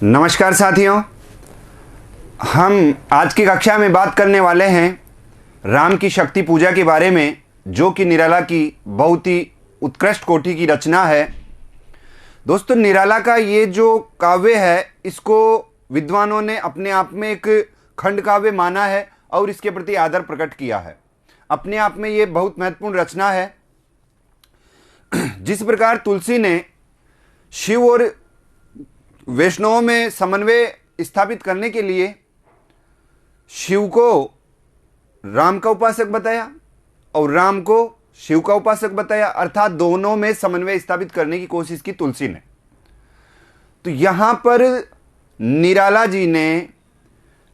नमस्कार साथियों, हम आज की कक्षा में बात करने वाले हैं राम की शक्ति पूजा के बारे में, जो कि निराला की बहुत ही उत्कृष्ट कोटि की रचना है। दोस्तों, निराला का ये जो काव्य है, इसको विद्वानों ने अपने आप में एक खंड काव्य माना है और इसके प्रति आदर प्रकट किया है। अपने आप में ये बहुत महत्वपूर्ण रचना है। जिस प्रकार तुलसी ने शिव और वैष्णवों में समन्वय स्थापित करने के लिए शिव को राम का उपासक बताया और राम को शिव का उपासक बताया, अर्थात दोनों में समन्वय स्थापित करने की कोशिश की तुलसी ने। तो यहां पर निराला जी ने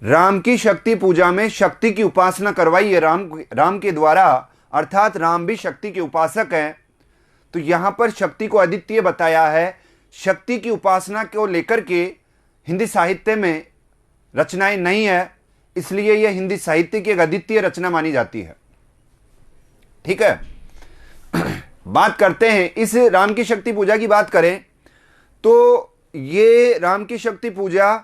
राम की शक्ति पूजा में शक्ति की उपासना करवाई है राम के द्वारा, अर्थात राम भी शक्ति के उपासक हैं। तो यहां पर शक्ति को अद्वितीय बताया है। शक्ति की उपासना को लेकर के हिंदी साहित्य में रचनाएं नहीं है, इसलिए यह हिंदी साहित्य की एक अद्वितीय रचना मानी जाती है। ठीक है, बात करते हैं इस राम की शक्ति पूजा की। बात करें तो ये राम की शक्ति पूजा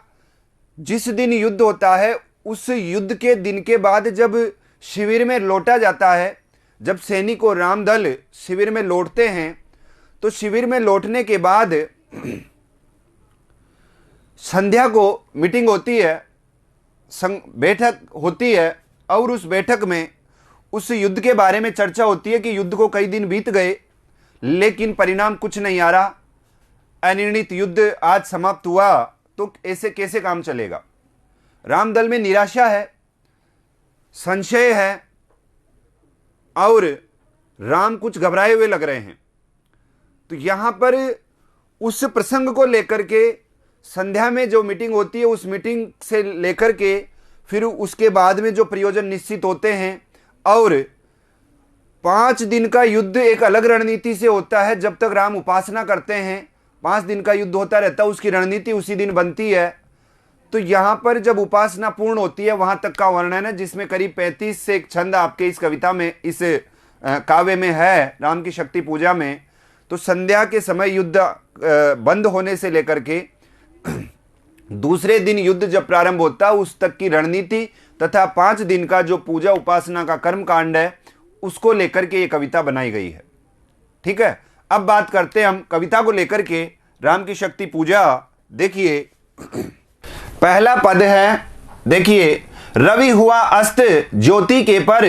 जिस दिन युद्ध होता है, उस युद्ध के दिन के बाद जब शिविर में लौटा जाता है, जब सैनिक और रामदल शिविर में लौटते हैं, तो शिविर में लौटने के बाद संध्या को मीटिंग होती है, बैठक होती है और उस बैठक में उस युद्ध के बारे में चर्चा होती है कि युद्ध को कई दिन बीत गए लेकिन परिणाम कुछ नहीं आ रहा, अनिर्णित युद्ध आज समाप्त हुआ, तो ऐसे कैसे काम चलेगा। रामदल में निराशा है, संशय है और राम कुछ घबराए हुए लग रहे हैं। तो यहां पर उस प्रसंग को लेकर के संध्या में जो मीटिंग होती है, उस मीटिंग से लेकर के फिर उसके बाद में जो प्रयोजन निश्चित होते हैं, और 5 दिन का युद्ध एक अलग रणनीति से होता है। जब तक राम उपासना करते हैं 5 दिन का युद्ध होता रहता है, उसकी रणनीति उसी दिन बनती है। तो यहां पर जब उपासना पूर्ण होती है, वहां तक का वर्णन है, जिसमें करीब 35 से एक छंद आपके इस कविता में, इस काव्य में है राम की शक्ति पूजा में। तो संध्या के समय युद्ध बंद होने से लेकर के दूसरे दिन युद्ध जब प्रारंभ होता है, उस तक की रणनीति तथा 5 दिन का जो पूजा उपासना का कर्म कांड है, उसको लेकर के ये कविता बनाई गई है। ठीक है, अब बात करते हैं हम कविता को लेकर के राम की शक्ति पूजा। देखिए, पहला पद है, देखिए, रवि हुआ अस्त ज्योति के पर,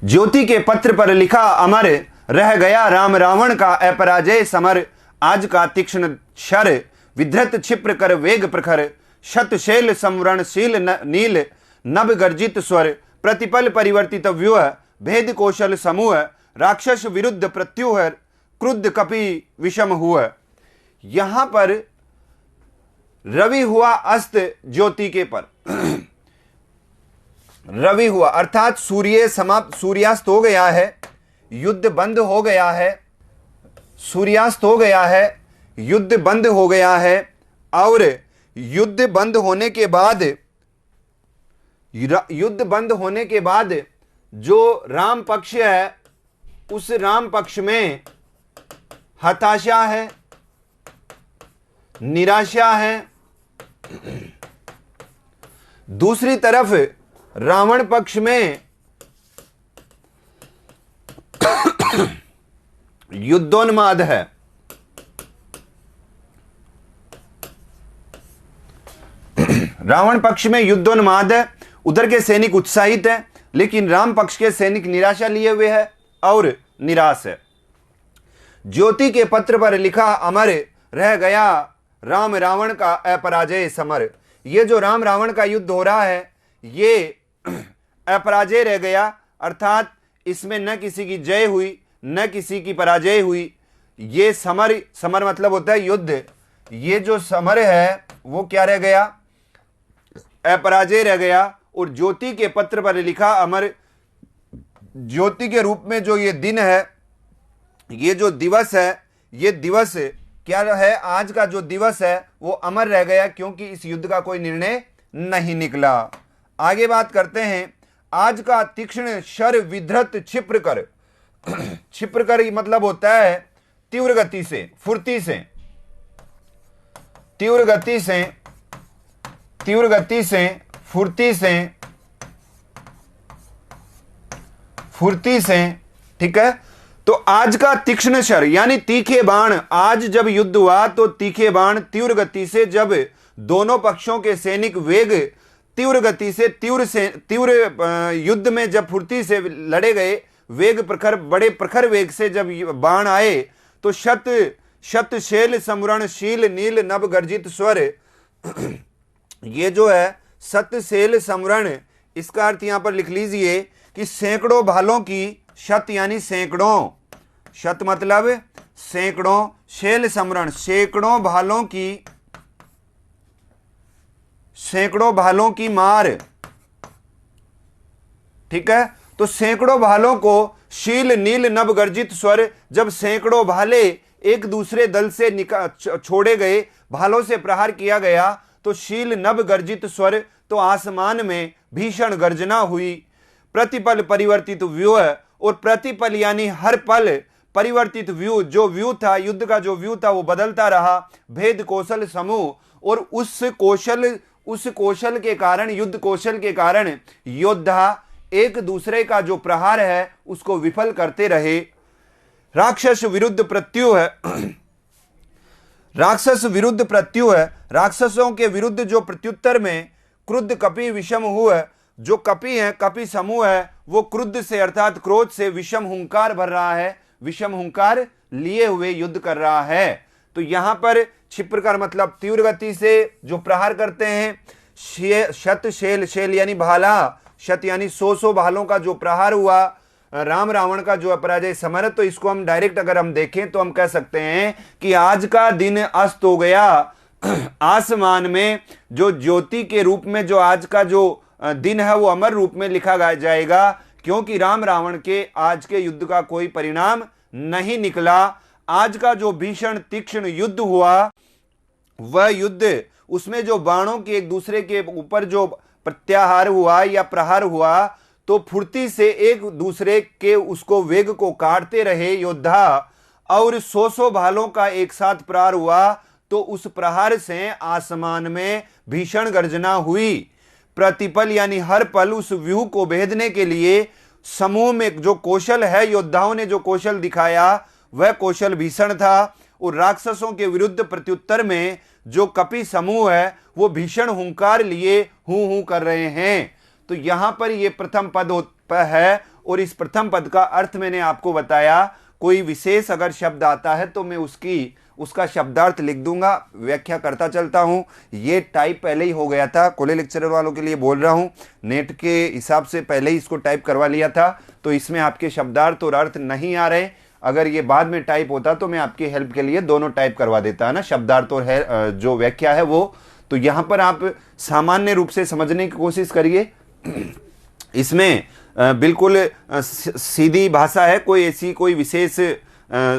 ज्योति के पत्र पर लिखा अमर, रह गया राम रावण का अपराजय समर। आज का तीक्ष्ण शर विधृत क्षिप्र कर वेग प्रखर, शतशैल संवरणशील नील नभ गर्जित स्वर, प्रतिपल परिवर्तित व्यूह भेद कौशल समूह, राक्षस विरुद्ध प्रत्युह क्रुद्ध कपि विषम हुआ। यहां पर रवि हुआ अस्त ज्योति के पर, रवि हुआ अर्थात सूर्य समाप्त, सूर्यास्त हो गया है, युद्ध बंद हो गया है, सूर्यास्त हो गया है, युद्ध बंद हो गया है। और युद्ध बंद होने के बाद, युद्ध बंद होने के बाद जो राम पक्ष है, उस राम पक्ष में हताशा है, निराशा है। दूसरी तरफ रावण पक्ष में युद्धोन्माद है। रावण पक्ष में युद्धोन्माद है, उधर के सैनिक उत्साहित है, लेकिन राम पक्ष के सैनिक निराशा लिए हुए है और निराश है। ज्योति के पत्र पर लिखा अमर, रह गया राम रावण का अपराजय समर। ये जो राम रावण का युद्ध हो रहा है, ये अपराजय रह गया, अर्थात इसमें न किसी की जय हुई न किसी की पराजय हुई। ये समर, समर मतलब होता है युद्ध, ये जो समर है वो क्या रह गया, अपराजय रह गया। और ज्योति के पत्र पर लिखा अमर, ज्योति के रूप में जो ये दिन है, ये जो दिवस है, ये दिवस क्या है, आज का जो दिवस है वो अमर रह गया, क्योंकि इस युद्ध का कोई निर्णय नहीं निकला। आगे बात करते हैं, आज का तीक्ष्ण शर विधृत क्षिप्र कर, क्षिप्र कर मतलब होता है तीव्र गति से, फुर्ती से, तीव्र गति से तीव्र गति से, फुर्ती से, ठीक है। तो आज का तीक्ष्ण शर यानी तीखे बाण, आज जब युद्ध हुआ तो तीखे बाण तीव्र गति से, जब दोनों पक्षों के सैनिक वेग तीव्र गति से, तीव्र युद्ध में जब फुर्ती से लड़े गए, वेग प्रखर, बड़े प्रखर वेग से जब बाण आए, तो शत शैल समरणशील नील नभ गर्जित स्वर, ये जो है सत शैल समरण, इसका अर्थ यहां पर लिख लीजिए कि सैकड़ों भालों की, शत यानी सैकड़ों, शत मतलब सैकड़ों, शैल समरण सैकड़ों भालों की मार, ठीक है। तो सैकड़ों भालों को शील नील नभ गर्जित स्वर, जब सैकड़ों भाले एक दूसरे दल से छोड़े गए, भालों से प्रहार किया गया, तो शील नभ गर्जित स्वर, तो आसमान में भीषण गर्जना हुई। प्रतिपल परिवर्तित व्यूह, और प्रतिपल यानी हर पल, परिवर्तित व्यू, जो व्यू था युद्ध का, जो व्यू था वो बदलता रहा। भेद कौशल समूह, और उस कौशल के कारण, युद्ध कौशल के कारण योद्धा एक दूसरे का जो प्रहार है उसको विफल करते रहे। राक्षस विरुद्ध प्रत्युह, राक्षसों के विरुद्ध जो प्रत्युत्तर में क्रुद्ध कपि विषम हुआ, जो कपि है, कपि समूह है, वो क्रुद्ध से अर्थात क्रोध से विषम हुंकार भर रहा है, विषम हुंकार लिए हुए युद्ध कर रहा है। तो यहां पर क्षिप्रकर मतलब तीव्र गति से जो प्रहार करते हैं, शत शैल, शैल यानी भाला, शत यानी 100 भालों का जो प्रहार हुआ, राम रावण का जो अपराजय समर। तो इसको हम डायरेक्ट अगर हम देखें तो हम कह सकते हैं कि आज का दिन अस्त हो गया। आसमान में जो ज्योति के रूप में जो आज का जो दिन है वो अमर रूप में लिखा जाएगा, क्योंकि राम रावण के आज के युद्ध का कोई परिणाम नहीं निकला। आज का जो भीषण तीक्ष्ण युद्ध हुआ, वह युद्ध, उसमें जो बाणों के एक दूसरे के ऊपर जो प्रत्याहार हुआ या प्रहार हुआ, तो फुर्ती से एक दूसरे के उसको वेग को काटते रहे योद्धा, और 100 भालों का एक साथ प्रहार हुआ, तो उस प्रहार से आसमान में भीषण गर्जना हुई। प्रतिपल यानी हर पल, उस व्यूह को भेदने के लिए समूह में जो कौशल है, योद्धाओं ने जो कौशल दिखाया वह कौशल भीषण था। और राक्षसों के विरुद्ध प्रत्युत्तर में जो कपि समूह है वो भीषण हुंकार लिए हूं कर रहे हैं। तो यहां पर ये प्रथम पद है, और इस प्रथम पद का अर्थ मैंने आपको बताया। कोई विशेष अगर शब्द आता है तो मैं उसका शब्दार्थ लिख दूंगा, व्याख्या करता चलता हूं। ये टाइप पहले ही हो गया था, कॉलेज लेक्चरर वालों के लिए बोल रहा हूं, नेट के हिसाब से पहले ही इसको टाइप करवा लिया था, तो इसमें आपके शब्दार्थ और अर्थ नहीं आ रहे। अगर ये बाद में टाइप होता तो मैं आपकी हेल्प के लिए दोनों टाइप करवा देता है ना, शब्दार्थ और है जो व्याख्या है वो। तो यहां पर आप सामान्य रूप से समझने की कोशिश करिए। इसमें बिल्कुल सीधी भाषा है, कोई ऐसी कोई विशेष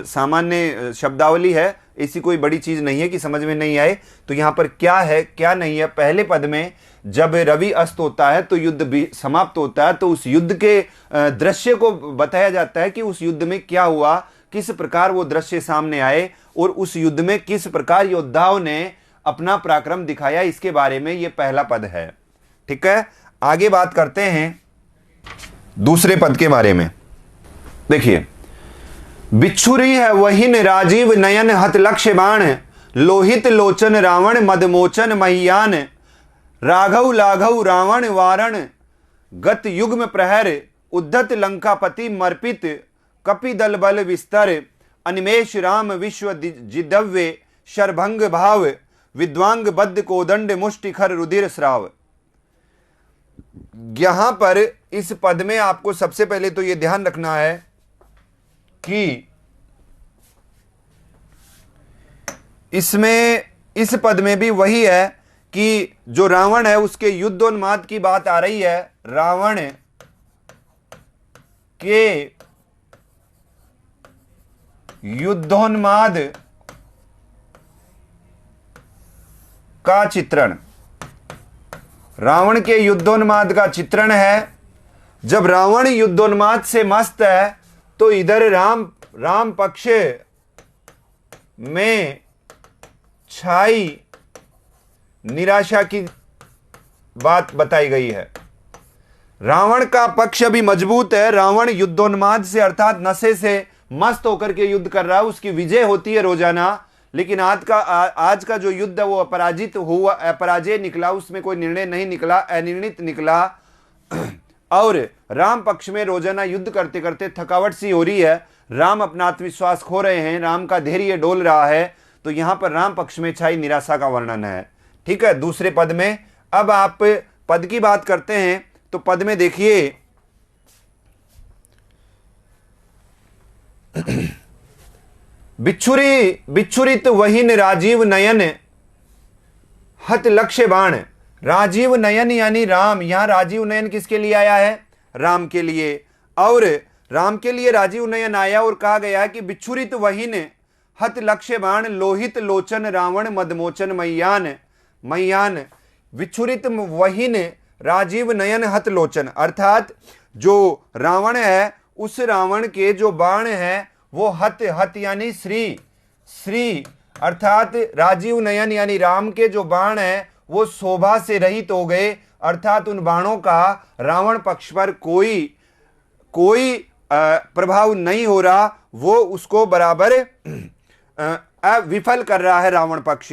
सामान्य शब्दावली है, ऐसी कोई बड़ी चीज नहीं है कि समझ में नहीं आए। तो यहां पर क्या है क्या नहीं है, पहले पद में जब रवि अस्त होता है तो युद्ध भी समाप्त होता है, तो उस युद्ध के दृश्य को बताया जाता है कि उस युद्ध में क्या हुआ, किस प्रकार वो दृश्य सामने आए, और उस युद्ध में किस प्रकार योद्धाओं ने अपना पराक्रम दिखाया, इसके बारे में ये पहला पद है। ठीक है, आगे बात करते हैं दूसरे पद के बारे में। देखिए, बिच्छुरी है वहीन राजीव नयन हत लक्ष्य बाण, लोहित लोचन रावण मदमोचन महियान, राघव लाघव रावण वारण गत युग्म प्रहर, उद्धत लंकापति मर्पित कपि दल बल विस्तर, अनिमेष राम विश्व जिदव्य शरभंग भाव, विद्वांग बद्ध कोदंड मुष्टिखर रुधिर श्राव। यहां पर इस पद में आपको सबसे पहले तो यह ध्यान रखना है कि इसमें इस पद में भी वही है कि जो रावण है उसके युद्धोन्माद की बात आ रही है। रावण के युद्धोन्माद का चित्रण, रावण के युद्धोन्माद का चित्रण है। जब रावण युद्धोन्माद से मस्त है तो इधर राम पक्ष में छाई निराशा की बात बताई गई है। रावण का पक्ष अभी मजबूत है। रावण युद्धोन्माद से अर्थात नशे से मस्त होकर के युद्ध कर रहा है, उसकी विजय होती है रोजाना। लेकिन आज का जो युद्ध है वो अपराजित हुआ, अपराजय निकला, उसमें कोई निर्णय नहीं निकला, अनिर्णित निकला। और राम पक्ष में रोजाना युद्ध करते करते थकावट सी हो रही है, राम अपना आत्मविश्वास खो रहे हैं, राम का धैर्य डोल रहा है। तो यहां पर राम पक्ष में छाई निराशा का वर्णन है। ठीक है, दूसरे पद में अब आप पद की बात करते हैं तो पद में देखिए बिच्छुरित वहीन राजीव नयन हत लक्ष्य बाण। राजीव नयन यानी राम, यहां राजीव नयन किसके लिए आया है? राम के लिए। और राम के लिए राजीव नयन आया और कहा गया कि बिच्छुरित वहीन हत लक्ष्य बाण लोहित लोचन रावण मदमोचन मैयान। मैयान विच्छुरित वहीन राजीव नयन हत लोचन, अर्थात जो रावण है उस रावण के जो बाण है वो हत यानी श्री अर्थात राजीव नयन यानी राम के जो बाण है वो शोभा से रहित हो गए, अर्थात उन बाणों का रावण पक्ष पर कोई प्रभाव नहीं हो रहा, वो उसको बराबर विफल कर रहा है रावण पक्ष।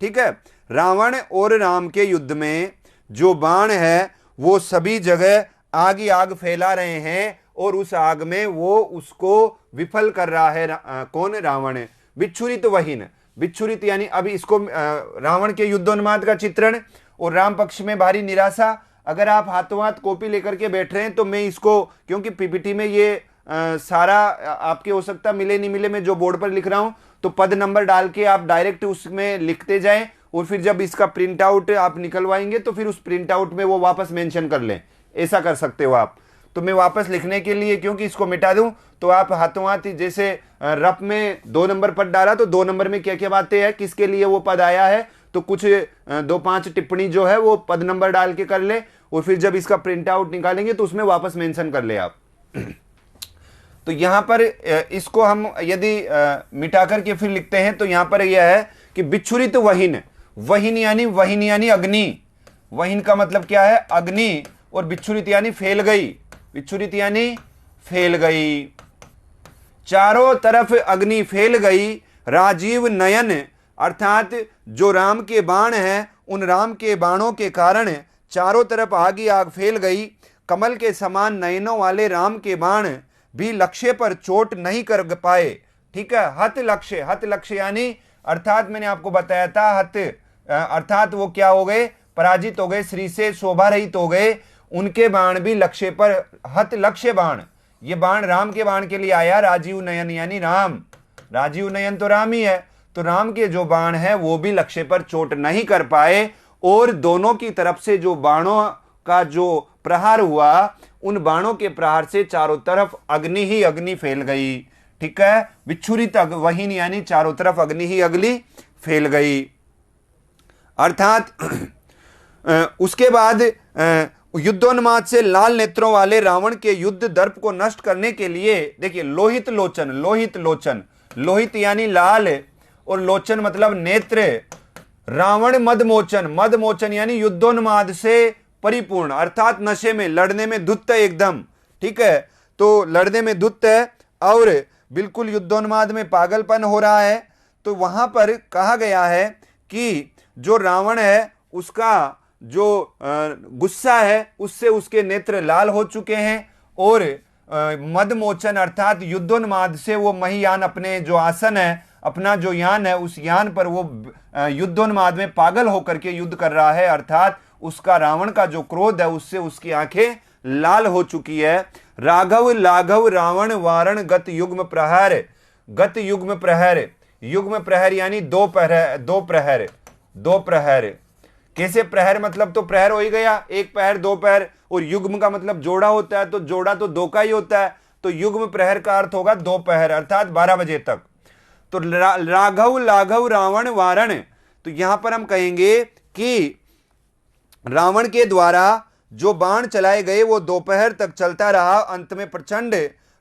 ठीक है, रावण और राम के युद्ध में जो बाण है वो सभी जगह आग ही आग फैला रहे हैं और उस आग में वो उसको विफल कर रहा है। कौन? रावण। बिच्छुरित वहीन, बिच्छुरित यानी अब इसको रावण के युद्धोन्माद का चित्रण और राम पक्ष में भारी निराशा। अगर आप हाथों हाथ कॉपी लेकर के बैठ रहे हैं तो मैं इसको, क्योंकि पीपीटी में ये सारा आपके हो सकता मिले नहीं मिले, मैं जो बोर्ड पर लिख रहा हूं तो पद नंबर डाल के आप डायरेक्ट उसमें लिखते जाएं और फिर जब इसका प्रिंट आउट आप निकलवाएंगे तो फिर उस प्रिंट आउट में वो वापस मेंशन कर लें, ऐसा कर सकते हो आप। तो मैं वापस लिखने के लिए क्योंकि इसको मिटा दूं तो आप हाथों हाथ जैसे रफ में 2 नंबर पद डाला तो 2 नंबर में क्या क्या बातें हैं, किसके लिए वो पद आया है, तो कुछ 2-5 टिप्पणी जो है वो पद नंबर डाल के कर ले और फिर जब इसका प्रिंट आउट निकालेंगे तो उसमें वापस मेंशन कर ले आप। तो यहां पर इसको हम यदि मिटा करके फिर लिखते हैं तो यहां पर यह है कि बिच्छुरित वहीन, वहीन यानी अग्नि, वहीन का मतलब क्या है? अग्नि, और बिच्छुरित यानी फैल गई, बिच्छुरित यानी फैल गई, चारों तरफ अग्नि फैल गई। राजीव नयन अर्थात जो राम के बाण हैं उन राम के बाणों के कारण चारों तरफ आग ही आग फैल गई। कमल के समान नयनों वाले राम के बाण भी लक्ष्य पर चोट नहीं कर पाए। ठीक है, हत लक्ष्य यानी अर्थात मैंने आपको बताया था हत अर्थात वो क्या हो गए? पराजित हो गए, श्री से शोभा रहित हो गए। उनके बाण भी लक्ष्य पर, हत लक्ष्य बाण, ये बाण राम के बाण के लिए आया। राजीव नयन यानी राम, राजीव नयन तो राम ही है, तो राम के जो बाण है वो भी लक्ष्य पर चोट नहीं कर पाए और दोनों की तरफ से जो बाणों का जो प्रहार हुआ उन बाणों के प्रहार से चारों तरफ अग्नि ही अग्नि फैल गई। ठीक है, विच्छुरित वहीन यानी चारों तरफ अग्नि ही अग्नि फैल गई। अर्थात उसके बाद युद्धोन्माद से लाल नेत्रों वाले रावण के युद्ध दर्प को नष्ट करने के लिए देखिए लोहित लोचन, लोहित यानी लाल और लोचन मतलब नेत्र। रावण मदमोचन यानी युद्धोन्माद से परिपूर्ण, अर्थात नशे में, लड़ने में धुत है एकदम। ठीक है, तो लड़ने में धुत है और बिल्कुल युद्धोन्माद में पागलपन हो रहा है। तो वहां पर कहा गया है कि जो रावण है उसका जो गुस्सा है उससे उसके नेत्र लाल हो चुके हैं और मदमोचन अर्थात युद्धोन्माद से वो महियान, अपने जो आसन है, अपना जो यान है, उस यान पर वो युद्धोन्माद में पागल होकर के युद्ध कर रहा है। अर्थात उसका रावण का जो क्रोध है उससे उसकी आंखें लाल हो चुकी है। राघव लाघव रावण वारण गत युग्म प्रहर, गत युग्म प्रहर, युग्म प्रहर यानी दो प्रहर। कैसे प्रहर? मतलब तो प्रहर हो ही गया, एक प्रहर, 2 प्रहर, और युग्म का मतलब जोड़ा होता है, तो जोड़ा तो 2 का ही होता है, तो युग्म प्रहर का अर्थ होगा 2 प्रहर अर्थात 12 बजे तक। तो राघव लाघव रावण वारण, तो यहां पर हम कहेंगे कि रावण के द्वारा जो बाण चलाए गए वो दोपहर तक चलता रहा। अंत में प्रचंड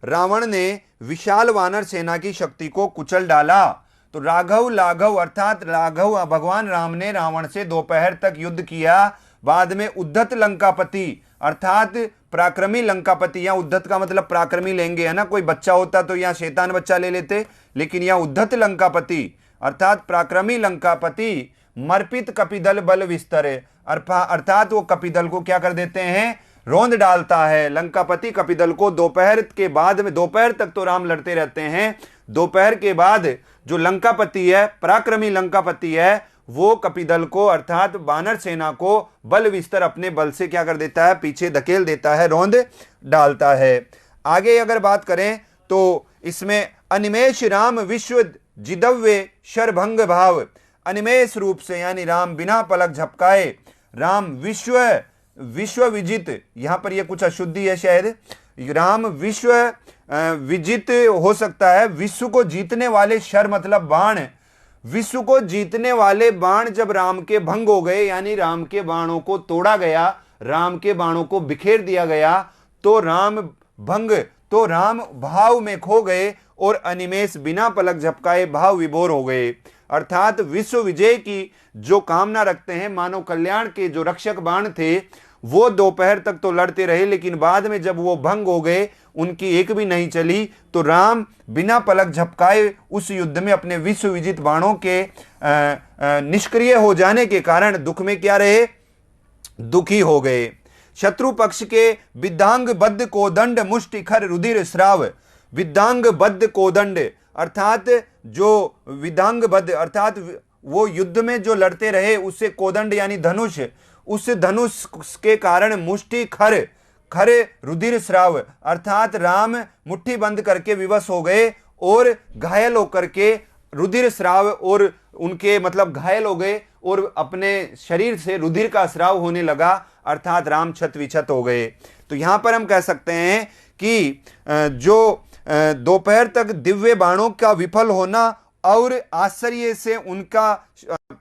रावण ने विशाल वानर सेना की शक्ति को कुचल डाला। तो राघव लाघव अर्थात राघव भगवान राम ने रावण से दोपहर तक युद्ध किया, बाद में उद्धत लंकापति अर्थात पराक्रमी लंकापति, यहाँ उद्धत का मतलब पराक्रमी लेंगे, है ना, कोई बच्चा होता तो यहाँ शैतान बच्चा ले लेते, लेकिन यहाँ उद्धत लंकापति अर्थात पराक्रमी लंकापति मर्पित कपिदल बल विस्तरे, अर्थात वो कपिदल को क्या कर देते हैं, रौंद डालता है। लंकापति कपिदल को दोपहर के बाद में, दोपहर तक तो राम लड़ते रहते हैं, दोपहर के बाद जो लंकापति है, पराक्रमी लंकापति है, वो कपिदल को अर्थात वानर सेना को बल विस्तर अपने बल से क्या कर देता है, पीछे धकेल देता है, रौंद डालता है। आगे अगर बात करें तो इसमें अनिमेष राम विश्व जिदव्य शरभंग भाव, अनिमेष रूप से यानी राम बिना पलक झपकाए, राम विश्व विजित, यहां पर यह कुछ अशुद्धि है शायद, राम विश्व विजित हो सकता है, विश्व को जीतने वाले शर मतलब बाण, विश्व को जीतने वाले बाण जब राम के भंग हो गए, यानी राम के बाणों को तोड़ा गया, राम के बाणों को बिखेर दिया गया, तो राम भंग, तो राम भाव में खो गए और अनिमेष बिना पलक झपकाए भाव विभोर हो गए। अर्थात विश्व विजय की जो कामना रखते हैं, मानव कल्याण के जो रक्षक बाण थे, वो दोपहर तक तो लड़ते रहे, लेकिन बाद में जब वो भंग हो गए, उनकी एक भी नहीं चली, तो राम बिना पलक झपकाए उस युद्ध में अपने विश्व विजित बाणों के निष्क्रिय हो जाने के कारण दुख में क्या रहे, दुखी हो गए। शत्रु पक्ष के विद्धांग बद्ध कोदंड मुष्टि खर रुधिर श्राव, विद्धांग बद्ध कोदंड अर्थात जो विद्धांग बद्ध अर्थात वो युद्ध में जो लड़ते रहे, उससे कोदंड यानी धनुष, उस धनुष के कारण मुष्टि खर रुधिर श्राव अर्थात राम मुट्ठी बंद करके विवश हो गए और घायल होकर के रुधिर श्राव, और उनके मतलब घायल हो गए और अपने शरीर से रुधिर का श्राव होने लगा, अर्थात राम छत विछत हो गए। तो यहां पर हम कह सकते हैं कि जो दोपहर तक दिव्य बाणों का विफल होना और आश्चर्य से उनका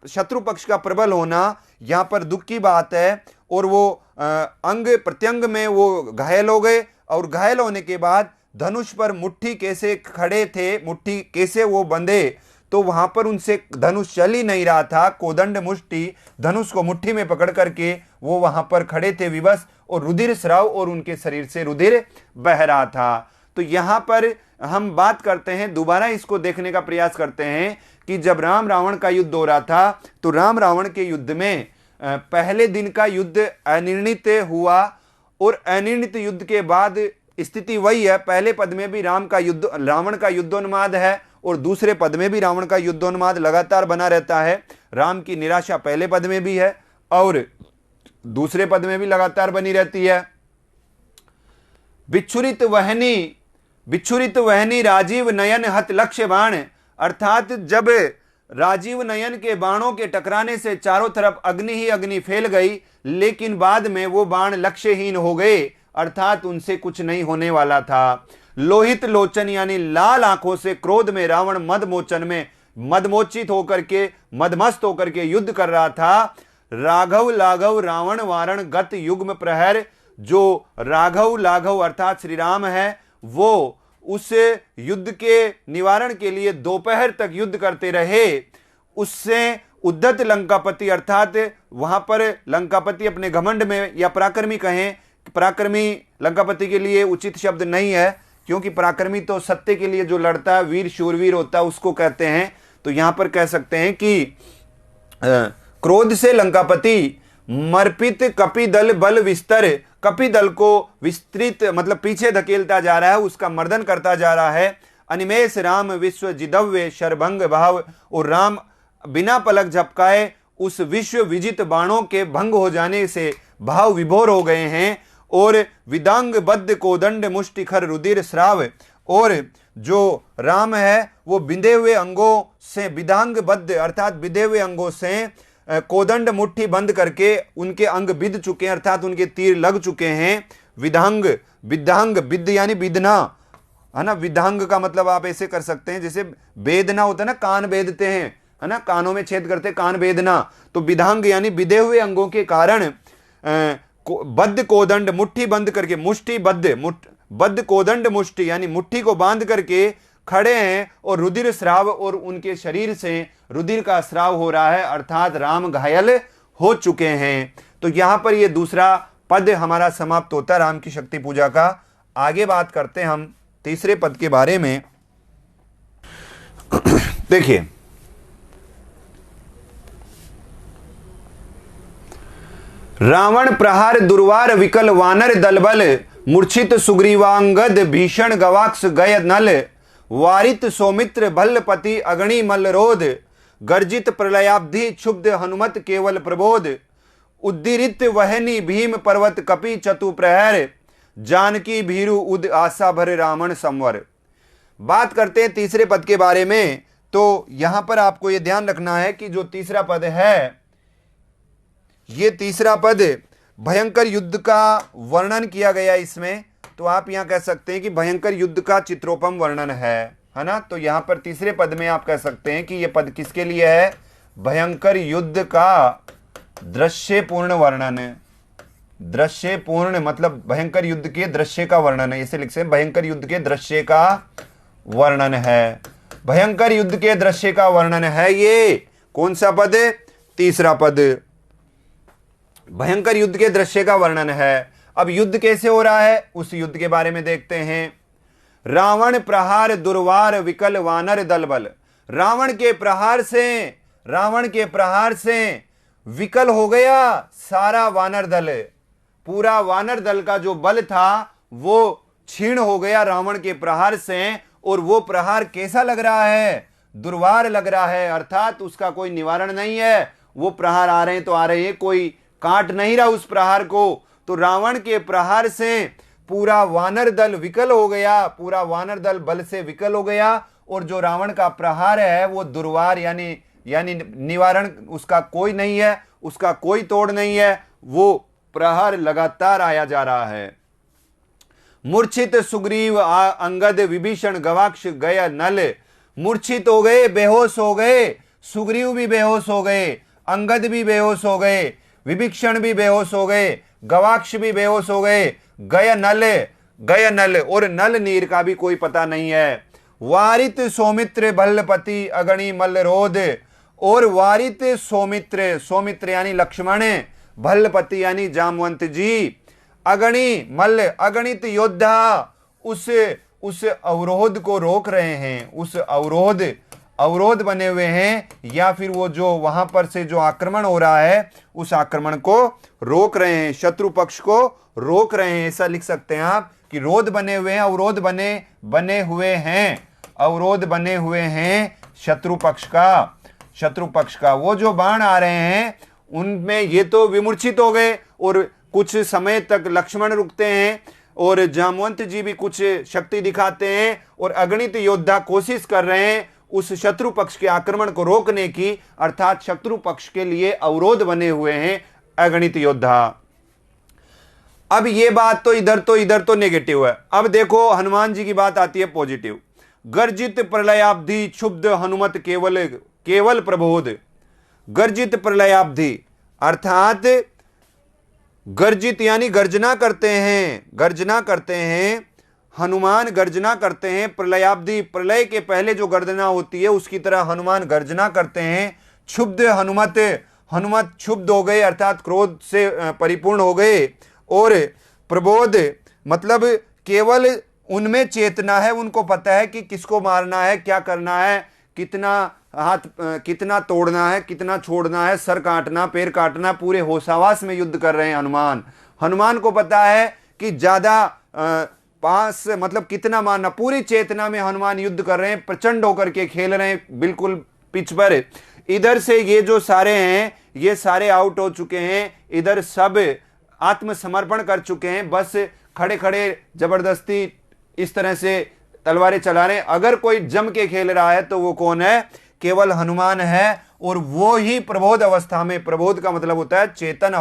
शत्रु पक्ष का प्रबल होना, यहां पर दुख की बात है। और वो अंग प्रत्यंग में वो घायल हो गए, और घायल होने के बाद धनुष पर मुट्ठी कैसे खड़े थे, मुट्ठी कैसे वो बंधे, तो वहां पर उनसे धनुष चल ही नहीं रहा था, कोदंड मुष्टि धनुष को मुट्ठी में पकड़ करके वो वहां पर खड़े थे विवश, और रुधिर स्राव और उनके शरीर से रुधिर बह रहा था। तो यहां पर हम बात करते हैं, दोबारा इसको देखने का प्रयास करते हैं कि जब राम रावण का युद्ध हो रहा था, तो राम रावण के युद्ध में पहले दिन का युद्ध अनिर्णित हुआ, और अनिर्णित युद्ध के बाद स्थिति वही है, पहले पद में भी रावण का युद्धोन्माद है, और दूसरे पद में भी रावण का युद्धोन्माद लगातार बना रहता है। राम की निराशा पहले पद में भी है और दूसरे पद में भी लगातार बनी रहती है। बिच्छुरित वहनी राजीव नयन हत लक्ष्य बाण, अर्थात जब राजीव नयन के बाणों के टकराने से चारों तरफ अग्नि ही अग्नि फैल गई, लेकिन बाद में वो बाण लक्ष्यहीन हो गए, अर्थात उनसे कुछ नहीं होने वाला था। लोहित लोचन यानी लाल आंखों से क्रोध में रावण मदमोचन में मदमोचित होकर के मदमस्त होकर के युद्ध कर रहा था। राघव लाघव रावण वारण गत युग्म प्रहर, जो राघव लाघव अर्थात श्री राम है, वो उस युद्ध के निवारण के लिए दोपहर तक युद्ध करते रहे। उससे उद्धत लंकापति अर्थात वहां पर लंकापति अपने घमंड में, या पराक्रमी कहें, पराक्रमी लंकापति के लिए उचित शब्द नहीं है, क्योंकि पराक्रमी तो सत्य के लिए जो लड़ता है, वीर शूरवीर होता है, उसको कहते हैं। तो यहां पर कह सकते हैं कि क्रोध से लंकापति मर्पित कपिदल बल विस्तर, कपिदल को विस्तृत मतलब पीछे धकेलता जा रहा है, उसका मर्दन करता जा रहा है। अनिमेष राम विश्व जिदव्य शरभंग भाव, और राम बिना पलक झपकाए उस विश्व विजित बाणों के भंग हो जाने से भाव विभोर हो गए हैं। और विदांग बद्ध कोदंड मुष्टिखर रुधिर श्राव, और जो राम है वो बिंधे हुए अंगों से, विदांग बद्ध अर्थात बिंधे हुए अंगों से कोदंड मुट्ठी बंद करके उनके अंग बिध चुके हैं, अर्थात उनके तीर लग चुके हैं। विधांग विधांग विद यानी बिदना, है ना, विधांग का मतलब आप ऐसे कर सकते हैं जैसे बेदना होता है ना, कान बेदते हैं, है ना, कानों में छेद करते कान बेदना, तो विधांग यानी बिधे हुए अंगों के कारण बद्ध कोदंड मुट्ठी बंद करके, मुष्टि बद्ध कोदंड मुष्टि यानी मुट्ठी को बांध करके खड़े हैं, और रुधिर स्राव और उनके शरीर से रुधिर का स्राव हो रहा है, अर्थात राम घायल हो चुके हैं। तो यहां पर ये दूसरा पद हमारा समाप्त होता है राम की शक्ति पूजा का। आगे बात करते हैं हम तीसरे पद के बारे में। देखिए, रावण प्रहार दुर्वार विकल वानर दलबल, मूर्छित सुग्रीवांगद भीषण गवाक्ष गय नल, वारित सौमित्र भल्लपति अगणि मल्लरोध, गर्जित प्रलयाब्धि क्षुब्ध हनुमत केवल प्रबोध, उद्दीरित वहनी भीम पर्वत कपि चतु प्रहर, जानकी भीरु उद आशा भर रावण संवर। बात करते हैं तीसरे पद के बारे में। तो यहां पर आपको यह ध्यान रखना है कि जो तीसरा पद है, ये तीसरा पद भयंकर युद्ध का वर्णन किया गया इसमें। तो आप यहां कह सकते हैं कि भयंकर युद्ध का चित्रोपम वर्णन है ना। तो यहां पर तीसरे पद में आप कह सकते हैं कि यह पद किसके लिए है? भयंकर युद्ध का दृश्यपूर्ण वर्णन। दृश्यपूर्ण मतलब भयंकर युद्ध के दृश्य का वर्णन है, इसे लिख सकते हैं भयंकर युद्ध के दृश्य का वर्णन है। भयंकर युद्ध के दृश्य का वर्णन है ये कौन सा पद? तीसरा पद भयंकर युद्ध के दृश्य का वर्णन है। अब युद्ध कैसे हो रहा है उस युद्ध के बारे में देखते हैं। रावण प्रहार दुर्वार विकल वानर दलबल। रावण के प्रहार से विकल हो गया सारा वानर दल। पूरा वानर दल का जो बल था वो क्षीण हो गया रावण के प्रहार से। और वो प्रहार कैसा लग रहा है? दुर्वार लग रहा है, अर्थात उसका कोई निवारण नहीं है। वो प्रहार आ रहे हैं तो आ रहे हैं, कोई काट नहीं रहा उस प्रहार को। तो रावण के प्रहार से पूरा वानर दल विकल हो गया, पूरा वानर दल बल से विकल हो गया। और जो रावण का प्रहार है वो दुर्वार यानी निवारण उसका कोई नहीं है, उसका कोई तोड़ नहीं है। वो प्रहार लगातार आया जा रहा है। मूर्छित सुग्रीव अंगद विभीषण गवाक्ष गय नल। मूर्छित हो गए, बेहोश हो गए, सुग्रीव भी बेहोश हो गए, अंगद भी बेहोश हो गए, विभीषण भी बेहोश हो गए, गवाक्ष भी बेहोश हो गए, गय नल और नल नीर का भी कोई पता नहीं है। वारित सौमित्र भल्लपति अगणि मल्लरोध। और वारित सौमित्र यानी लक्ष्मण, भल्लपति यानी जामवंत जी, अगणित योद्धा उस अवरोध को रोक रहे हैं। उस अवरोध बने हुए हैं, या फिर वो जो वहां पर से जो आक्रमण हो रहा है उस आक्रमण को रोक रहे हैं, शत्रु पक्ष को रोक रहे हैं। ऐसा लिख सकते हैं आप कि रोध बने हुए हैं, अवरोध बने हुए हैं शत्रु पक्ष का। वो जो बाण आ रहे हैं उनमें ये तो विमूर्छित हो गए और कुछ समय तक लक्ष्मण रुकते हैं और जामवंत जी भी कुछ शक्ति दिखाते हैं और अगणित योद्धा कोशिश कर रहे हैं उस शत्रु पक्ष के आक्रमण को रोकने की, अर्थात शत्रु पक्ष के लिए अवरोध बने हुए हैं अगणित योद्धा। अब ये बात तो इधर तो नेगेटिव है। अब देखो हनुमान जी की बात आती है पॉजिटिव। गर्जित प्रलयाब्धि क्षुब्ध हनुमत केवल प्रबोध। गर्जित प्रलयाब्धि अर्थात गर्जित यानी गर्जना करते हैं, हनुमान गर्जना करते हैं। प्रलयाब्धि प्रलय के पहले जो गर्जना होती है उसकी तरह हनुमान गर्जना करते हैं। क्षुब्ध हनुमत क्षुब्ध हो गए, अर्थात क्रोध से परिपूर्ण हो गए। और प्रबोध मतलब केवल उनमें चेतना है, उनको पता है कि किसको मारना है, क्या करना है, कितना तोड़ना है, कितना छोड़ना है, सर काटना, पैर काटना, पूरे होशावास में युद्ध कर रहे हैं हनुमान को पता है कि ज्यादा पास मतलब कितना मारना, पूरी चेतना में हनुमान युद्ध कर रहे हैं, प्रचंड होकर के खेल रहे हैं बिल्कुल पिच पर। इधर से ये जो सारे हैं ये सारे आउट हो चुके हैं, इधर सब आत्मसमर्पण कर चुके हैं, बस खड़े खड़े जबरदस्ती इस तरह से तलवारें चला रहे हैं। अगर कोई जम के खेल रहा है तो वो कौन है? केवल हनुमान है। और वो ही प्रबोध अवस्था में, प्रबोध का मतलब होता है चेतन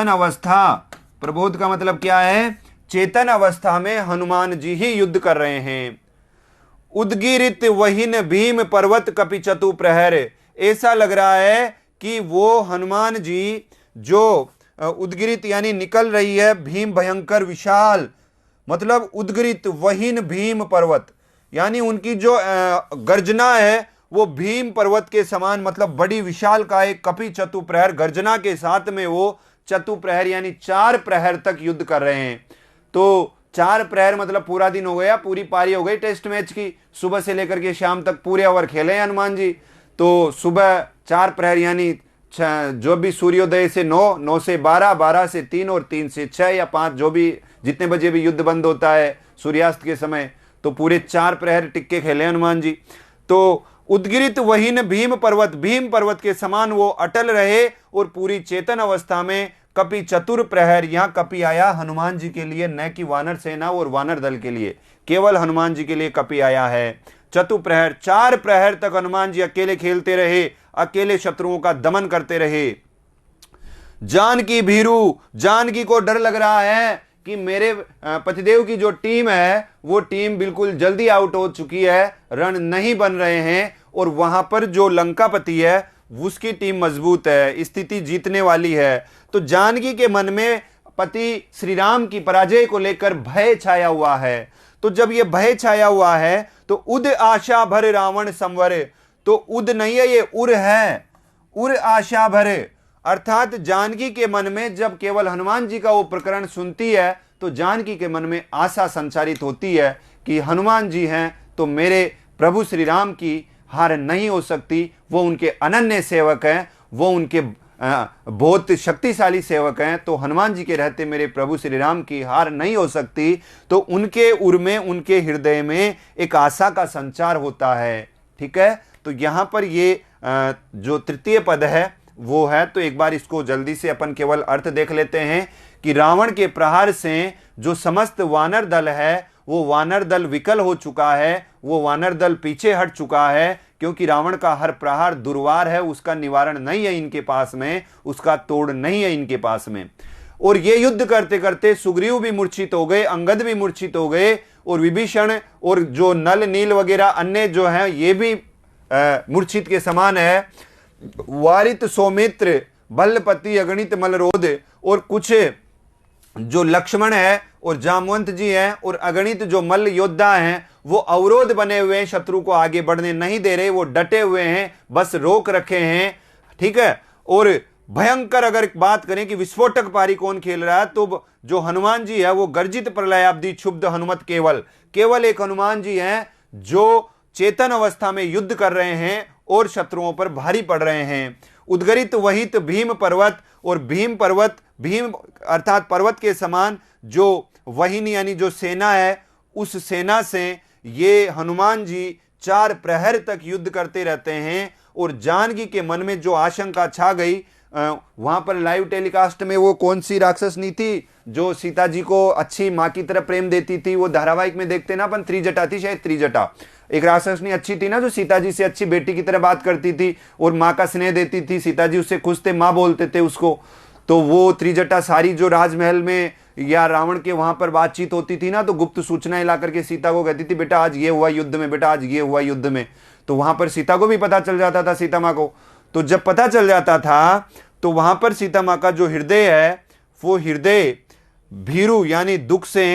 अवस्था। प्रबोध का मतलब क्या है? चेतन अवस्था में हनुमान जी ही युद्ध कर रहे हैं। उद्गिरित वहीन भीम पर्वत कपि चतु प्रहर। ऐसा लग रहा है कि वो हनुमान जी जो उद्गिरित यानी निकल रही है भीम भयंकर विशाल, मतलब उद्गिरित वहीन भीम पर्वत यानी उनकी जो गर्जना है वो भीम पर्वत के समान, मतलब बड़ी विशालकाय कपि चतुप्रहर गर्जना के साथ में वो चतुप्रहर यानी 4 प्रहर तक युद्ध कर रहे हैं। तो 4 प्रहर मतलब पूरा दिन हो गया, पूरी पारी हो गई टेस्ट मैच की, सुबह से लेकर के शाम तक पूरे ओवर खेले हैं हनुमान जी। तो सुबह 4 प्रहर यानी जो भी सूर्योदय से 9, 9 से 12, 12 से 3 और 3 से 6 या 5, जो भी जितने बजे भी युद्ध बंद होता है सूर्यास्त के समय, तो पूरे 4 प्रहर टिक्के खेले हनुमान जी। तो उद्गिरित वहीन भीम पर्वत के समान वो अटल रहे और पूरी चेतन अवस्था में कपि चतुर प्रहर, यहां कपि आया हनुमान जी के लिए, न कि वानर सेना और वानर दल के लिए, केवल हनुमान जी के लिए कपि आया है। चतुप्रहर 4 प्रहर तक हनुमान जी अकेले खेलते रहे, अकेले शत्रुओं का दमन करते रहे। जानकी भीरू, जानकी को डर लग रहा है कि मेरे पतिदेव की जो टीम है वो टीम बिल्कुल जल्दी आउट हो चुकी है, रण नहीं बन रहे हैं, और वहां पर जो लंकापति है उसकी टीम मजबूत है, स्थिति जीतने वाली है। तो जानकी के मन में पति श्री राम की पराजय को लेकर भय छाया हुआ है। तो जब ये भय छाया हुआ है तो उद आशा भर रावण संवर, तो उद नहीं है, ये उर है, उर आशा भर, अर्थात जानकी के मन में जब केवल हनुमान जी का वो प्रकरण सुनती है तो जानकी के मन में आशा संचारित होती है कि हनुमान जी हैं तो मेरे प्रभु श्री राम की हार नहीं हो सकती, वो उनके अनन्य सेवक हैं, वो उनके बहुत शक्तिशाली सेवक हैं, तो हनुमान जी के रहते मेरे प्रभु श्री राम की हार नहीं हो सकती। तो उनके उर में, उनके हृदय में एक आशा का संचार होता है। ठीक है, तो यहां पर ये जो तृतीय पद है वो है, तो एक बार इसको जल्दी से अपन केवल अर्थ देख लेते हैं कि रावण के प्रहार से जो समस्त वानर दल है वो वानर दल विकल हो चुका है, वो वानर दल पीछे हट चुका है, क्योंकि रावण का हर प्रहार दुर्वार है, उसका निवारण नहीं है इनके पास में, उसका तोड़ नहीं है इनके पास में। और ये युद्ध करते करते सुग्रीव भी मूर्छित हो गए, अंगद भी मूर्छित हो गए, और विभीषण और जो नल नील वगैरह अन्य जो हैं ये भी मूर्छित के समान है। वारित सौमित्र बलपति अगणित मलरोध, और कुछ जो लक्ष्मण है और जामवंत जी हैं और अगणित जो मल्ल योद्धा हैं वो अवरोध बने हुए हैं, शत्रु को आगे बढ़ने नहीं दे रहे, वो डटे हुए हैं, बस रोक रखे हैं। ठीक है, और भयंकर अगर बात करें कि विस्फोटक पारी कौन खेल रहा है, तो जो हनुमान जी है वो गर्जित प्रलयाब्धि क्षुब्ध हनुमत केवल एक हनुमान जी हैं जो चेतन अवस्था में युद्ध कर रहे हैं और शत्रुओं पर भारी पड़ रहे हैं। उद्गरित वहित भीम पर्वत, और भीम पर्वत, भीम अर्थात पर्वत के समान जो वहीन यानी जो सेना है, उस सेना से ये हनुमान जी 4 प्रहर तक युद्ध करते रहते हैं। और जानकी के मन में जो आशंका छा गई, वहां पर लाइव टेलीकास्ट में वो कौन सी राक्षसनी थी जो सीता जी को अच्छी माँ की तरह प्रेम देती थी, वो धारावाहिक में देखते ना अपन, त्रिजटा थी शायद, त्रिजटा एक राक्षसनी अच्छी थी ना जो सीता जी से अच्छी बेटी की तरह बात करती थी और माँ का स्नेह देती थी, सीता जी उससे खुश थे, माँ बोलते थे उसको। तो वो त्रिजटा सारी जो राजमहल में या रावण के वहां पर बातचीत होती थी ना, तो गुप्त सूचनाएं ला करके सीता को कहती थी बेटा आज ये हुआ युद्ध में, बेटा आज ये हुआ युद्ध में। तो वहां पर सीता को भी पता चल जाता था, सीता माँ को। तो जब पता चल जाता था तो वहां पर सीता माँ का जो हृदय है वो हृदय भीरू यानी दुख से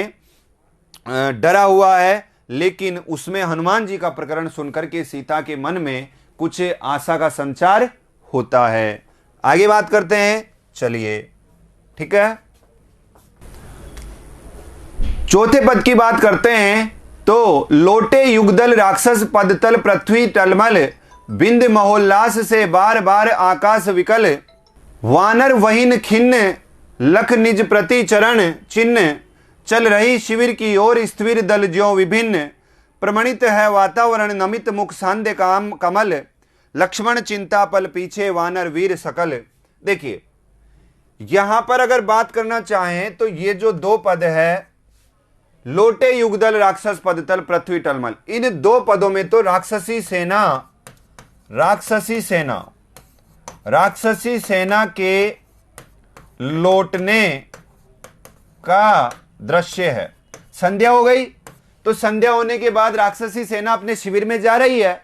डरा हुआ है, लेकिन उसमें हनुमान जी का प्रकरण सुनकर के सीता के मन में कुछ आशा का संचार होता है। आगे बात करते हैं, चलिए। ठीक है, चौथे पद की बात करते हैं। तो लोटे युगदल राक्षस पदतल पृथ्वी टलमल, बिंद महोल्लास से बार बार आकाश विकल, वानर वहीन खिन्न लख निज प्रति चरण चिन्ह, चल रही शिविर की ओर स्थिर दल ज्यों विभिन्न, प्रमणित है वातावरण नमित मुख सांध्य काम कमल, लक्ष्मण चिंता पल पीछे वानर वीर सकल। देखिए यहां पर अगर बात करना चाहें तो ये जो 2 पद है, लोटे युगदल राक्षस पदतल पृथ्वी टलमल, इन 2 पदों में तो राक्षसी सेना के लौटने का दृश्य है। संध्या हो गई, तो संध्या होने के बाद राक्षसी सेना अपने शिविर में जा रही है,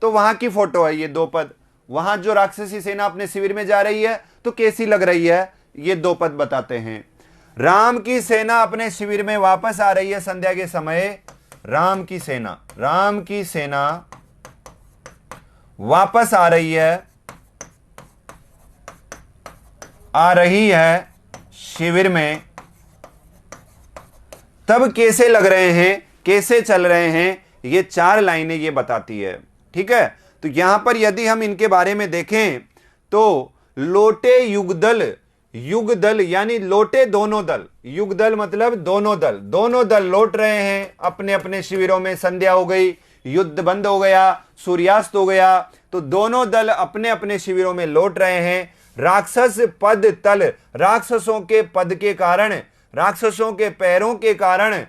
तो वहां की फोटो है ये 2 पद। वहां जो राक्षसी सेना अपने शिविर में जा रही है तो कैसी लग रही है, ये 2 पद बताते हैं। राम की सेना अपने शिविर में वापस आ रही है संध्या के समय, राम की सेना वापस आ रही है शिविर में, तब कैसे लग रहे हैं, कैसे चल रहे हैं, ये 4 लाइनें ये बताती है। ठीक है, तो यहां पर यदि हम इनके बारे में देखें तो लोटे युगदल, युगदल यानी लोटे दोनों दल, युगदल मतलब दोनों दल लौट रहे हैं अपने अपने शिविरों में। संध्या हो गई, युद्ध बंद हो गया, सूर्यास्त हो गया, तो दोनों दल अपने अपने शिविरों में लौट रहे हैं। राक्षस पद तल, राक्षसों के पद के कारण, राक्षसों के पैरों के कारण,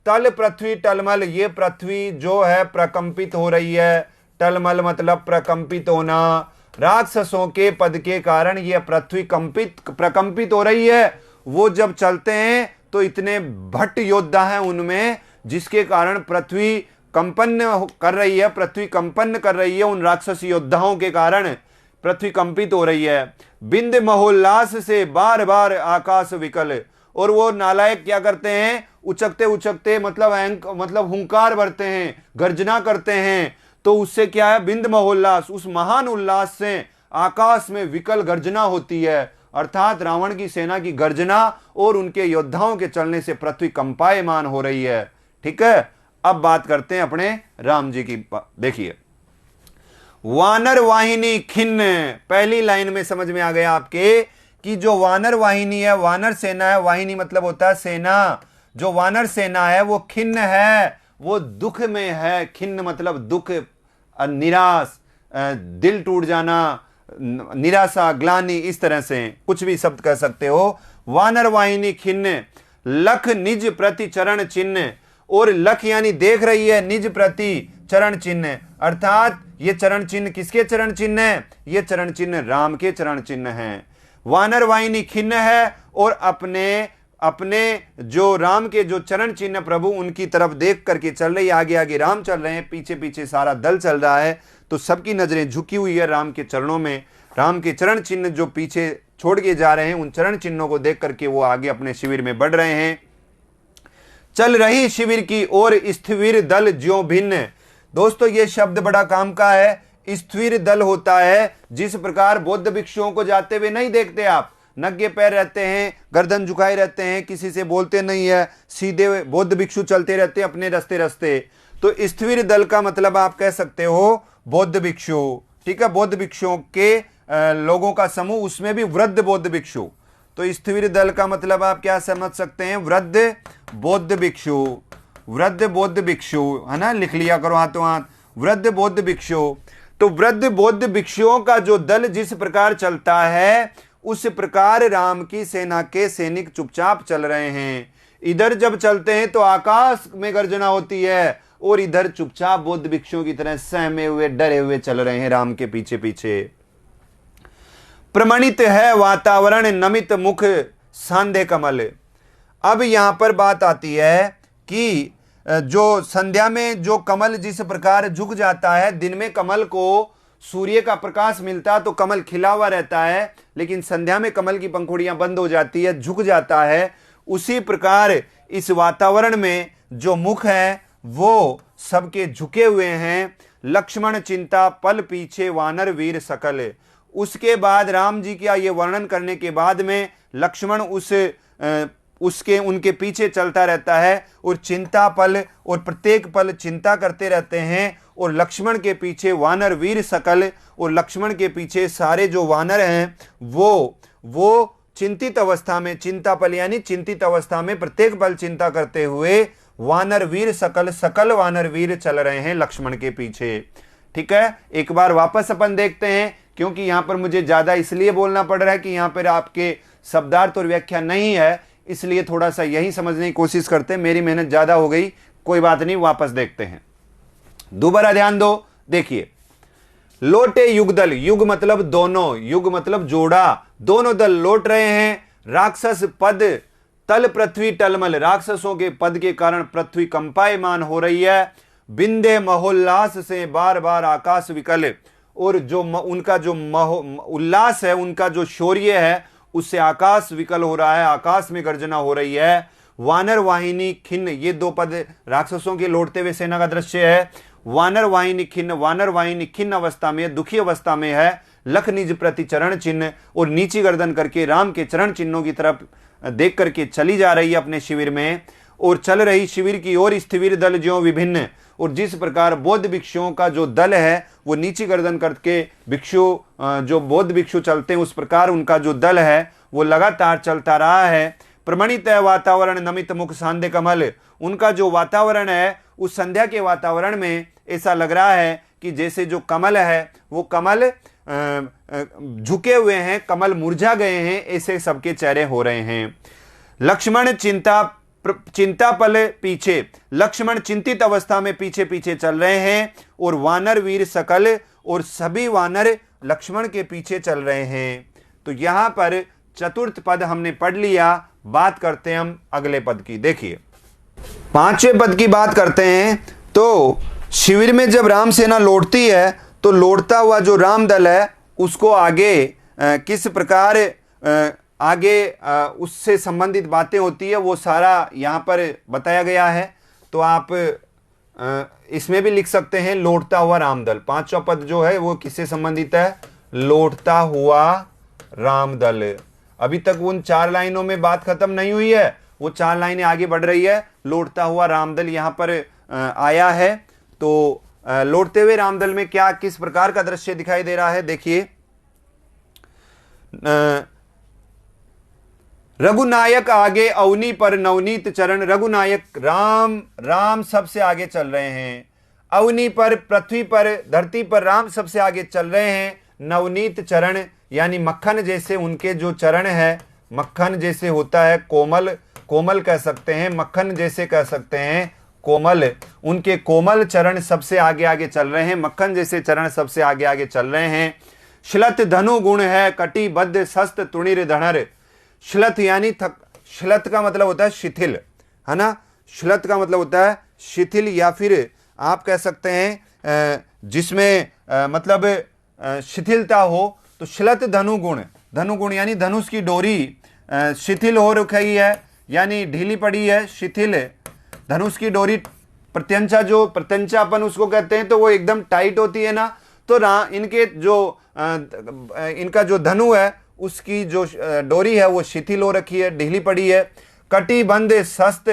तल पृथ्वी टलमल, ये पृथ्वी जो है प्रकंपित हो रही है। टलमल मतलब प्रकंपित होना, राक्षसों के पद के कारण यह पृथ्वी प्रकंपित हो रही है। वो जब चलते हैं तो इतने भट्ट योद्धा हैं उनमें, जिसके कारण पृथ्वी कंपन कर रही है, पृथ्वी कंपन कर रही है। उन राक्षस योद्धाओं के कारण पृथ्वी कंपित हो रही है। बिंद महोल्लास से बार बार आकाश विकल, और वो नालायक क्या करते हैं, उचकते उचकते मतलब हुंकार भरते हैं, गर्जना करते हैं। तो उससे क्या है, बिंद महोल्लास, उस महान उल्लास से आकाश में विकल गर्जना होती है, अर्थात रावण की सेना की गर्जना और उनके योद्धाओं के चलने से पृथ्वी कंपायमान हो रही है। ठीक है, अब बात करते हैं अपने राम जी की। देखिए, वानर वाहिनी खिन्न, पहली लाइन में समझ में आ गया आपके कि जो वानर वाहिनी है, वानर सेना है, वाहिनी मतलब होता है सेना, जो वानर सेना है वो खिन्न है, वो दुख में है। खिन्न मतलब दुख, निराश, दिल टूट जाना, निराशा, ग्लानि, इस तरह से कुछ भी शब्द कह सकते हो। वानर वाहिनी खिन्न, लख निज प्रति चरण चिन्ह, और लख यानी देख रही है, निज प्रति चरण चिन्ह, अर्थात ये चरण चिन्ह किसके चरण चिन्ह है, ये चरण चिन्ह राम के चरण चिन्ह हैं। वानर वाहिनी खिन्न है और अपने जो राम के जो चरण चिन्ह प्रभु उनकी तरफ देख करके चल रही है। आगे आगे राम चल रहे हैं, पीछे पीछे सारा दल चल रहा है, तो सबकी नजरें झुकी हुई है राम के चरणों में। राम के चरण चिन्ह जो पीछे छोड़ के जा रहे हैं, उन चरण चिन्हों को देख करके वो आगे अपने शिविर में बढ़ रहे हैं। चल रही शिविर की ओर स्थिर दल ज्यों भिन्न, दोस्तों ये शब्द बड़ा काम का है। स्थिर दल होता है जिस प्रकार बौद्ध भिक्षुओं को जाते हुए नहीं देखते आप, नंगे पैर रहते हैं, गर्दन झुकाए रहते हैं, किसी से बोलते नहीं है, सीधे बौद्ध भिक्षु चलते रहते हैं अपने रास्ते। तो स्थिर दल का मतलब आप कह सकते हो बौद्ध भिक्षु। ठीक है, बौद्ध भिक्षुओं के लोगों का समूह, उसमें भी वृद्ध बौद्ध भिक्षु। तो स्थिर दल का मतलब आप क्या समझ सकते हैं, वृद्ध बौद्ध भिक्षु, वृद्ध बौद्ध भिक्षु, है ना, लिख लिया करो हाथों हाथ, वृद्ध बौद्ध भिक्षु। तो वृद्ध बौद्ध भिक्षुओं का जो दल जिस प्रकार चलता है, उस प्रकार राम की सेना के सैनिक चुपचाप चल रहे हैं। इधर जब चलते हैं तो आकाश में गर्जना होती है, और इधर चुपचाप बौद्ध भिक्षुओं की तरह सहमे हुए डरे हुए चल रहे हैं राम के पीछे पीछे। प्रमणित है वातावरण नमित मुख सांधे कमल। अब यहां पर बात आती है कि जो संध्या में जो कमल जिस प्रकार झुक जाता है, दिन में कमल को सूर्य का प्रकाश मिलता तो कमल खिला हुआ रहता है, लेकिन संध्या में कमल की पंखुड़ियां बंद हो जाती है, झुक जाता है। उसी प्रकार इस वातावरण में जो मुख है वो सबके झुके हुए हैं। लक्ष्मण चिंता पल पीछे वानर वीर सकल। उसके बाद राम जी का ये वर्णन करने के बाद में लक्ष्मण उनके पीछे चलता रहता है, और चिंता पल, और प्रत्येक पल चिंता करते रहते हैं। और लक्ष्मण के पीछे वानर वीर सकल, और लक्ष्मण के पीछे सारे जो वानर हैं वो चिंतित अवस्था में, चिंता पल यानी चिंतित अवस्था में प्रत्येक पल चिंता करते हुए वानर वीर सकल वानर वीर चल रहे हैं लक्ष्मण के पीछे। ठीक है, एक बार वापस अपन देखते हैं, क्योंकि यहां पर मुझे ज्यादा इसलिए बोलना पड़ रहा है कि यहां पर आपके शब्दार्थ और व्याख्या नहीं है, इसलिए थोड़ा सा यही समझने की कोशिश करते हैं। मेरी मेहनत ज्यादा हो गई, कोई बात नहीं, वापस देखते हैं। दोबारा ध्यान दो, देखिए, लोटे युगदल, युग मतलब दोनों, युग मतलब जोड़ा, दोनों दल लौट रहे हैं। राक्षस पद तल पृथ्वी टलमल, राक्षसों के पद के कारण पृथ्वी कंपायमान हो रही है। बिंदे महोल्लास से बार बार आकाश विकल, और जो उनका जो उल्लास है, उनका जो शौर्य है, उससे आकाश विकल हो रहा है, आकाश में गर्जना हो रही है। वानर वाहिनी खिन्न, ये 2 पद राक्षसों के लौटते हुए सेना का दृश्य है। वानर वाहिनी खिन्न अवस्था में, दुखी अवस्था में है। लख निज प्रति चरण चिन्ह, और नीची गर्दन करके राम के चरण चिन्हों की तरफ देख करके चली जा रही है अपने शिविर में, और चल रही शिविर की ओर स्थिविर दल ज्यों विभिन्न। और जिस प्रकार बौद्ध भिक्षुओं का जो दल है वो नीची गर्दन करके भिक्षु जो बौद्ध भिक्षु चलते हैं, उस प्रकार उनका जो दल है वो लगातार चलता रहा है। प्रमणित है वातावरण नमित मुख सांध्य कमल, उनका जो वातावरण है उस संध्या के वातावरण में ऐसा लग रहा है कि जैसे जो कमल है वो कमल झुके हुए हैं, कमल मुरझा गए हैं, ऐसे सबके चेहरे हो रहे हैं। लक्ष्मण चिंता पल पीछे, लक्ष्मण चिंतित अवस्था में पीछे पीछे चल रहे हैं, और वानर वीर सकल, और सभी वानर लक्ष्मण के पीछे चल रहे हैं। तो यहां पर चतुर्थ पद हमने पढ़ लिया। बात करते हैं हम अगले पद की। देखिए पांचवें पद की बात करते हैं। तो शिविर में जब राम सेना लौटती है तो लौटता हुआ जो राम दल है उसको आगे किस प्रकार उससे संबंधित बातें होती है वो सारा यहाँ पर बताया गया है। तो आप इसमें भी लिख सकते हैं लौटता हुआ रामदल। पांचवा पद जो है वो किससे संबंधित है? लौटता हुआ रामदल। अभी तक उन 4 लाइनों में बात खत्म नहीं हुई है, वो 4 लाइनें आगे बढ़ रही है। लौटता हुआ रामदल यहाँ पर आया है। तो लौटते हुए रामदल में क्या किस प्रकार का दृश्य दिखाई दे रहा है? देखिए रघुनायक आगे अवनी पर नवनीत चरण, रघुनायक राम सबसे आगे चल रहे हैं। अवनी पर पृथ्वी पर धरती पर राम सबसे आगे चल रहे हैं। नवनीत चरण यानी मक्खन जैसे उनके जो चरण है, मक्खन जैसे होता है, कोमल कह सकते हैं, मक्खन जैसे कह सकते हैं, कोमल, उनके कोमल चरण सबसे आगे आगे चल रहे हैं, मक्खन जैसे चरण सबसे आगे आगे चल रहे हैं। श्लथ धनु गुण है कटिबद्ध शस्त तुणिर धनर। श्लथ यानी श्लथ का मतलब होता है शिथिल, है ना। श्लथ का मतलब होता है शिथिल, या फिर आप कह सकते हैं जिसमें मतलब शिथिलता हो। तो श्लथ धनुगुण यानी धनुष की डोरी शिथिल हो रखी है, यानी ढीली पड़ी है, शिथिल। धनुष की डोरी प्रत्यंचापन उसको कहते हैं, तो वो एकदम टाइट होती है ना। तो इनके जो इनका जो धनु है उसकी जो डोरी है वो शिथिल हो रखी है, ढीली पड़ी है। कटिबंध शस्त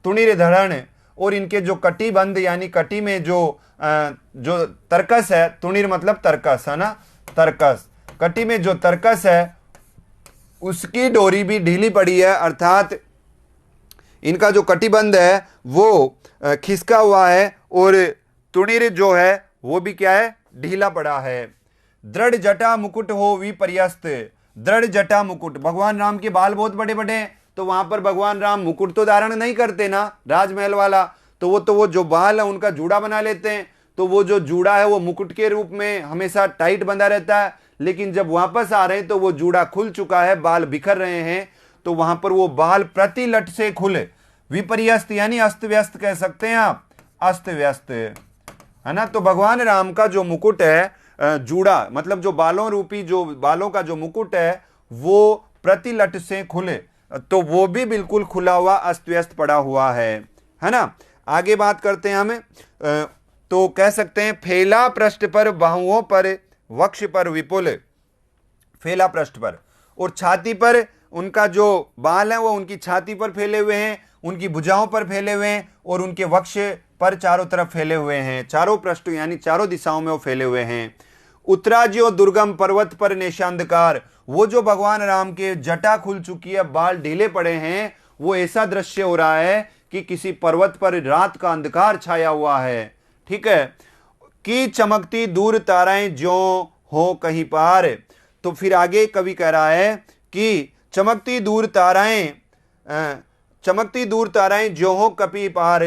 तुणिर धरण, और इनके जो कटिबंध यानी कटी में जो तरकस है, तुणिर मतलब तरकस, है ना, तरकस, कटी में जो तरकस है उसकी डोरी भी ढीली पड़ी है, अर्थात इनका जो कटिबंध है वो खिसका हुआ है, और तुणिर जो है वो भी क्या है? ढीला पड़ा है। दृढ़ जटा मुकुट हो विपर्यस्त, दृढ़ जटा मुकुट, भगवान राम के बाल बहुत बड़े बड़े हैं, तो वहां पर भगवान राम मुकुट तो धारण नहीं करते ना, राजमहल वाला, तो वो जो बाल है उनका जूड़ा बना लेते हैं। तो वो जो जूड़ा है वो मुकुट के रूप में हमेशा टाइट बंधा रहता है, लेकिन जब वापस आ रहे हैं तो वो जूड़ा खुल चुका है, बाल बिखर रहे हैं, तो वहां पर वो बाल प्रतिलट से खुले। विपर्यस्त यानी अस्त व्यस्त कह सकते हैं आप, अस्त व्यस्त, है ना। तो भगवान राम का जो मुकुट है, जूड़ा मतलब जो बालों रूपी जो बालों का जो मुकुट है वो प्रतिलट से खुले, तो वो भी बिल्कुल खुला हुआ अस्त व्यस्त पड़ा हुआ है ना। आगे बात करते हैं हम, तो कह सकते हैं फैला पृष्ठ पर, बाहुओं पर, वक्ष पर विपुल, फैला पृष्ठ पर, और छाती पर उनका जो बाल है वो उनकी छाती पर फैले हुए हैं, उनकी भुजाओं पर फैले हुए हैं, और उनके वक्ष पर चारों तरफ फैले हुए हैं, चारों पृष्ठ यानी चारों दिशाओं में वो फैले हुए हैं। उत्तराज्यो दुर्गम पर्वत पर नेशांधकार, वो जो भगवान राम के जटा खुल चुकी है, बाल ढीले पड़े हैं, वो ऐसा दृश्य हो रहा है कि किसी पर्वत पर रात का अंधकार छाया हुआ है, ठीक है। कि चमकती दूर ताराएं जो हो कहीं पार, तो फिर आगे कवि कह रहा है कि चमकती दूर ताराएं जो हो कभी पार।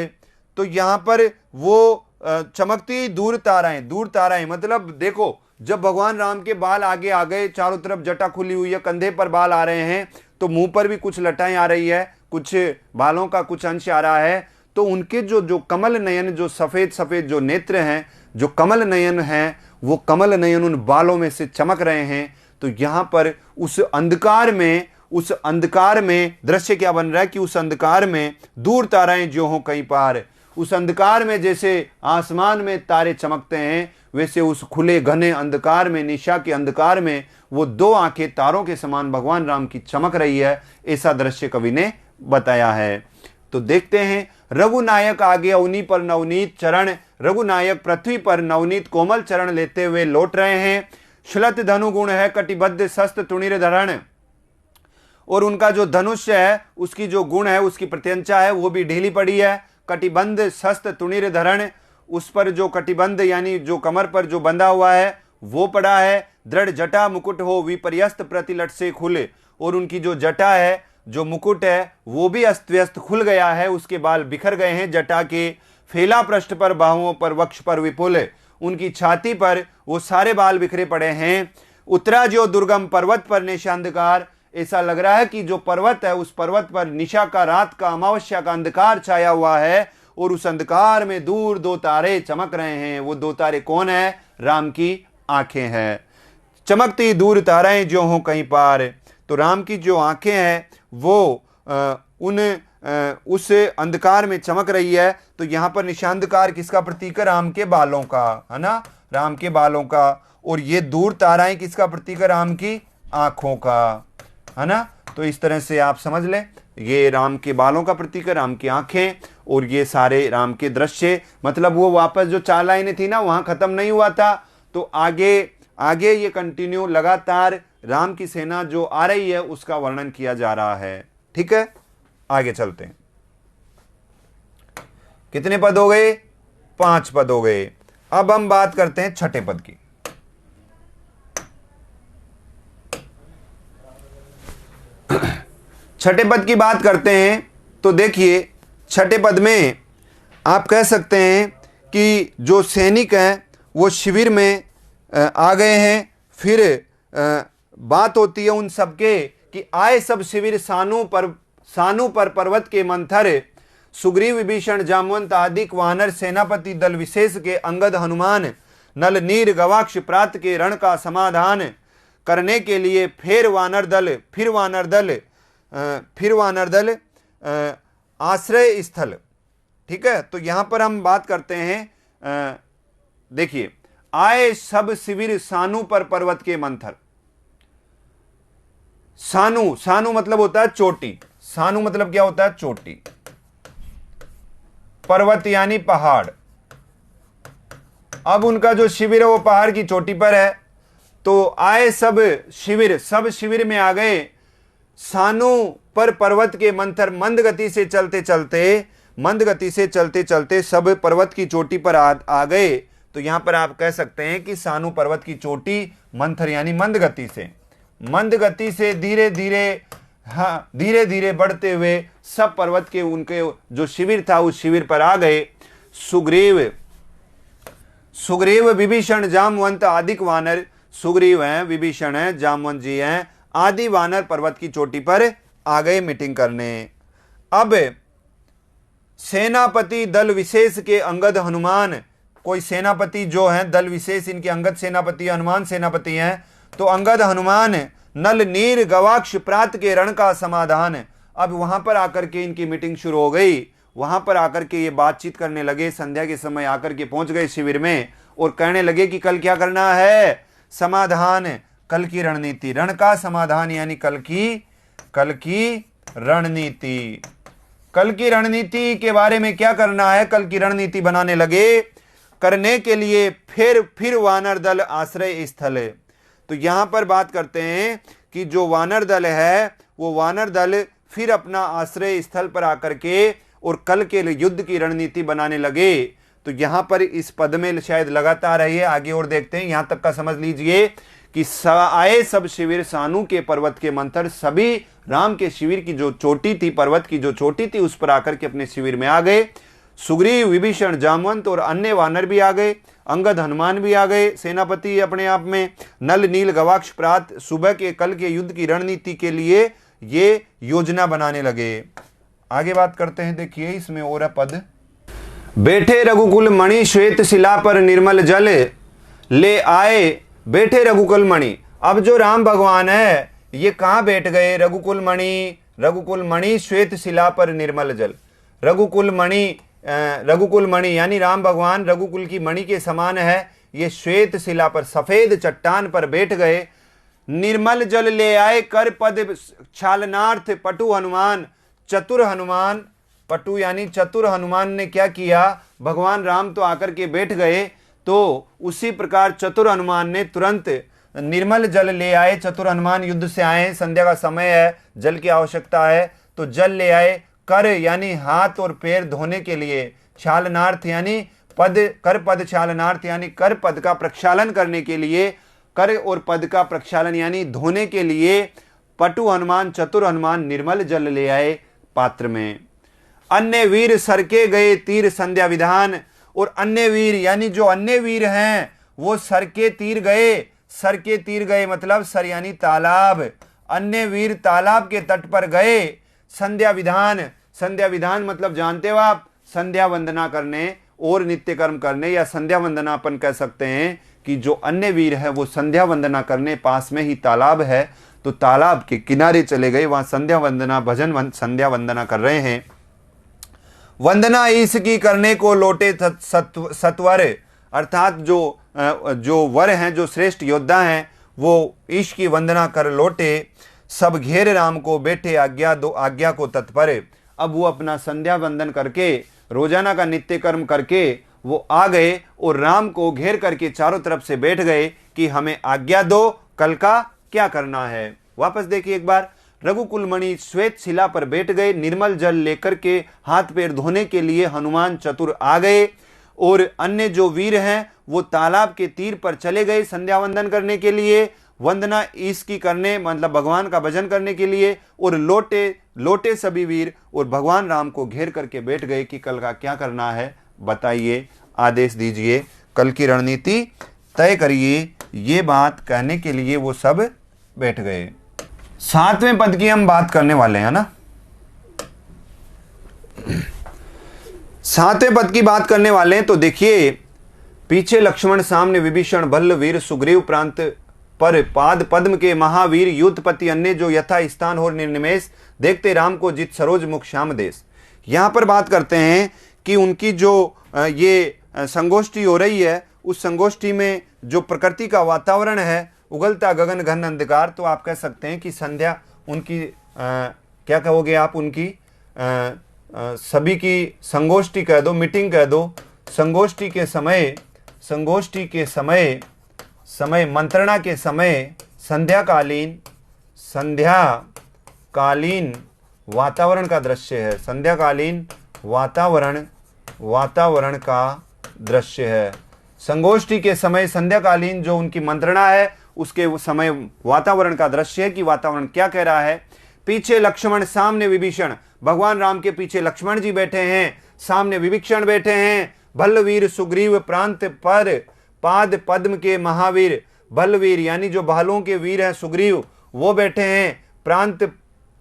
तो यहां पर वो चमकती दूर ताराएं मतलब देखो, जब भगवान राम के बाल आगे आ गए, चारों तरफ जटा खुली हुई है, कंधे पर बाल आ रहे हैं, तो मुंह पर भी कुछ लटाएं आ रही है, कुछ बालों का कुछ अंश आ रहा है, तो उनके जो कमल नयन, जो सफेद सफेद जो नेत्र हैं, जो कमल नयन हैं, वो कमल नयन उन बालों में से चमक रहे हैं। तो यहां पर उस अंधकार में दृश्य क्या बन रहा है कि उस अंधकार में दूर ताराएं जो हो कहीं पार, उस अंधकार में जैसे आसमान में तारे चमकते हैं, वैसे उस खुले घने अंधकार में, निशा के अंधकार में वो दो आंखें तारों के समान भगवान राम की चमक रही है। ऐसा दृश्य कवि ने बताया है। तो देखते हैं, रघुनायक आगे अवनी पर नवनीत चरण, रघुनायक पृथ्वी पर नवनीत कोमल चरण लेते हुए लौट रहे हैं। श्लथ धनु गुण है कटिबद्ध शस्त्र तुणिर धरण, और उनका जो धनुष्य है उसकी जो गुण है, उसकी प्रत्यंचा है, वो भी ढीली पड़ी है। कटिबंध शस्त्र तुणिर धरण, उस पर जो कटिबंध यानी जो कमर पर जो बंधा हुआ है वो पड़ा है। दृढ़ जटा मुकुट हो विपर्यस्त प्रतिलट से खुले, और उनकी जो जटा है, जो मुकुट है, वो भी अस्त व्यस्त खुल गया है, उसके बाल बिखर गए हैं जटा के। फैला पृष्ठ पर बाहुओं पर वक्ष पर विपुल, उनकी छाती पर वो सारे बाल बिखरे पड़े हैं। उतरा जो दुर्गम पर्वत पर निशांधकार, ऐसा लग रहा है कि जो पर्वत है उस पर्वत पर निशा का, रात का, अमावस्या का अंधकार छाया हुआ है, और उस अंधकार में दूर दो तारे चमक रहे हैं। वो दो तारे कौन है? राम की आंखें हैं। चमकती दूर ताराएं जो हों कहीं पार, तो राम की जो आंखें हैं वो उस अंधकार में चमक रही है। तो यहां पर निशांधकार किसका प्रतीक है? राम के बालों का, है ना, राम के बालों का। और ये दूर ताराएं किसका प्रतीक है? राम की आंखों का, है ना। तो इस तरह से आप समझ लें, ये राम के बालों का प्रतीक है, राम की आंखें, और ये सारे राम के दृश्य। मतलब वो वापस जो 4 लाइनें थी ना, वहां खत्म नहीं हुआ था, तो आगे ये कंटिन्यू लगातार राम की सेना जो आ रही है उसका वर्णन किया जा रहा है। ठीक है, आगे चलते हैं। कितने पद हो गए? 5 पद हो गए। अब हम बात करते हैं छठे पद की। छठे पद की बात करते हैं तो देखिए, छठे पद में आप कह सकते हैं कि जो सैनिक हैं वो शिविर में आ गए हैं। फिर बात होती है उन सबके कि आए सब शिविर सानू पर पर्वत के मंथर, सुग्रीव विभीषण जामवंत आदि वानर, सेनापति दल विशेष के अंगद हनुमान, नल नीर गवाक्ष प्रात के रण का समाधान करने के लिए फिर वानर दल आश्रय स्थल। ठीक है, तो यहां पर हम बात करते हैं, देखिए, आए सब शिविर सानू पर पर्वत के मंथर। सानू मतलब होता है चोटी। सानू मतलब क्या होता है? चोटी। पर्वत यानी पहाड़। अब उनका जो शिविर है वो पहाड़ की चोटी पर है। तो आए सब शिविर में आ गए। सानू पर पर्वत के मंथर, मंद गति से चलते चलते सब पर्वत की चोटी पर आ गए। तो यहां पर आप कह सकते हैं कि सानू पर्वत की चोटी, मंथर यानी मंद गति से धीरे धीरे बढ़ते हुए सब पर्वत के उनके जो शिविर था उस शिविर पर आ गए। सुग्रीव विभीषण जामवंत आदि वानर, सुग्रीव हैं, विभीषण हैं, जामवंत जी हैं, आदि वानर पर्वत की चोटी पर आ गए मीटिंग करने। अब सेनापति दल विशेष के अंगद हनुमान, कोई सेनापति जो हैं दल विशेष, इनके अंगद सेनापति हनुमान सेनापति हैं, तो अंगद हनुमान, नल नीर गवाक्ष प्रात के रण का समाधान। अब वहां पर आकर के इनकी मीटिंग शुरू हो गई। वहां पर आकर के ये बातचीत करने लगे। संध्या के समय आकर के पहुंच गए शिविर में और कहने लगे कि कल क्या करना है? समाधान, कल की रणनीति, रण का समाधान यानी कल की रणनीति। कल की रणनीति के बारे में क्या करना है, कल की रणनीति बनाने लगे। करने के लिए फिर वानर दल आश्रय स्थल। तो यहां पर बात करते हैं कि जो वानर दल है वो वानर दल फिर अपना आश्रय स्थल पर आकर के और कल के लिए युद्ध की रणनीति बनाने लगे। तो यहां पर इस पद में शायद लगातार है, आगे और देखते हैं। यहां तक का समझ लीजिए कि आए सब शिविर सानू के पर्वत के मंथर, सभी राम के शिविर की जो चोटी थी, पर्वत की जो चोटी थी, उस पर आकर के अपने शिविर में आ गए। सुग्रीव विभीषण जामवंत और अन्य वानर भी आ गए, अंगद हनुमान भी आ गए, सेनापति अपने आप में, नल नील गवाक्ष प्रात, सुबह के कल के युद्ध की रणनीति के लिए ये योजना बनाने लगे। आगे बात करते हैं, देखिए इसमें और पद, बैठे रघुकुल मणि श्वेत शिला पर निर्मल जल ले आए। बैठे रघुकुल मणि, अब जो राम भगवान है ये कहां बैठ गए? रघुकुल मणि श्वेत शिला पर निर्मल जल। रघुकुल मणि रघुकुल मणि यानी राम भगवान रघुकुल की मणि के समान है। ये श्वेत शिला पर सफेद चट्टान पर बैठ गए। निर्मल जल ले आए कर पद छालनार्थ पटु हनुमान चतुर हनुमान। पटु यानी चतुर हनुमान ने क्या किया, भगवान राम तो आकर के बैठ गए, तो उसी प्रकार चतुर हनुमान ने तुरंत निर्मल जल ले आए। चतुर हनुमान युद्ध से आए, संध्या का समय है, जल की आवश्यकता है, तो जल ले आए। कर यानी हाथ और पैर धोने के लिए, छालनार्थ यानी पद, कर पद छालनार्थ यानी कर पद का प्रक्षालन करने के लिए, कर और पद का प्रक्षालन यानी धोने के लिए पटु हनुमान चतुर हनुमान निर्मल जल ले आए पात्र में। अन्य वीर सरके गए तीर संध्या विधान। और अन्य वीर यानी जो अन्य वीर हैं वो सर के तीर गए। सर के तीर गए मतलब सर यानी तालाब। अन्य वीर तालाब के तट पर गए। संध्या विधान, संध्या विधान मतलब जानते हो आप, संध्या वंदना करने और नित्य कर्म करने, या संध्या वंदना अपन कह सकते हैं कि जो अन्य वीर है वो संध्या वंदना करने, पास में ही तालाब है तो तालाब के किनारे चले गए, वहां संध्या वंदना भजन संध्या वंदना कर रहे हैं। वंदना इसकी करने को लौटे सत्वर, अर्थात जो वर हैं, जो श्रेष्ठ योद्धा हैं, वो ईश की वंदना कर लौटे। सब घेर राम को बैठे आज्ञा दो आज्ञा को तत्पर। अब वो अपना संध्या वंदन करके रोजाना का नित्य कर्म करके वो आ गए और राम को घेर करके चारों तरफ से बैठ गए कि हमें आज्ञा दो, कल का क्या करना है। वापस देखिए एक बार, रघुकुल मणि श्वेत शिला पर बैठ गए। निर्मल जल लेकर के हाथ पैर धोने के लिए हनुमान चतुर आ गए और अन्य जो वीर हैं वो तालाब के तीर पर चले गए संध्या वंदन करने के लिए, वंदना इसकी करने मतलब भगवान का भजन करने के लिए। और लौटे सभी वीर और भगवान राम को घेर करके बैठ गए कि कल का क्या करना है, बताइए, आदेश दीजिए, कल की रणनीति तय करिए। ये बात कहने के लिए वो सब बैठ गए। 7वें पद की हम बात करने वाले हैं ना, 7वें पद की बात करने वाले हैं। तो देखिए, पीछे लक्ष्मण, सामने विभीषण, भल्ल वीर सुग्रीव, प्रांत पर पाद पद्म के महावीर, युद्धपति अन्य जो यथा स्थान हो निर्निमेष, देखते राम को जित सरोज मुख श्याम देश। यहां पर बात करते हैं कि उनकी जो ये संगोष्ठी हो रही है, उस संगोष्ठी में जो प्रकृति का वातावरण है, उगलता गगन घन अंधकार, तो आप कह सकते हैं कि संध्या उनकी क्या कहोगे आप, उनकी सभी की संगोष्ठी कह दो, मीटिंग कह दो। संगोष्ठी के समय मंत्रणा के समय संध्याकालीन वातावरण का दृश्य है। संध्याकालीन वातावरण का दृश्य है। संगोष्ठी के समय संध्याकालीन जो उनकी मंत्रणा है उसके समय वातावरण का दृश्य है कि वातावरण क्या कह रहा है। पीछे लक्ष्मण, सामने विभीषण, भगवान राम के पीछे लक्ष्मण जी बैठे हैं, सामने विभीषण बैठे हैं। भल्लवीर सुग्रीव, प्रांत पर पाद पद्म के महावीर, भल्लवीर यानी जो भालों के वीर हैं सुग्रीव, वो बैठे हैं। प्रांत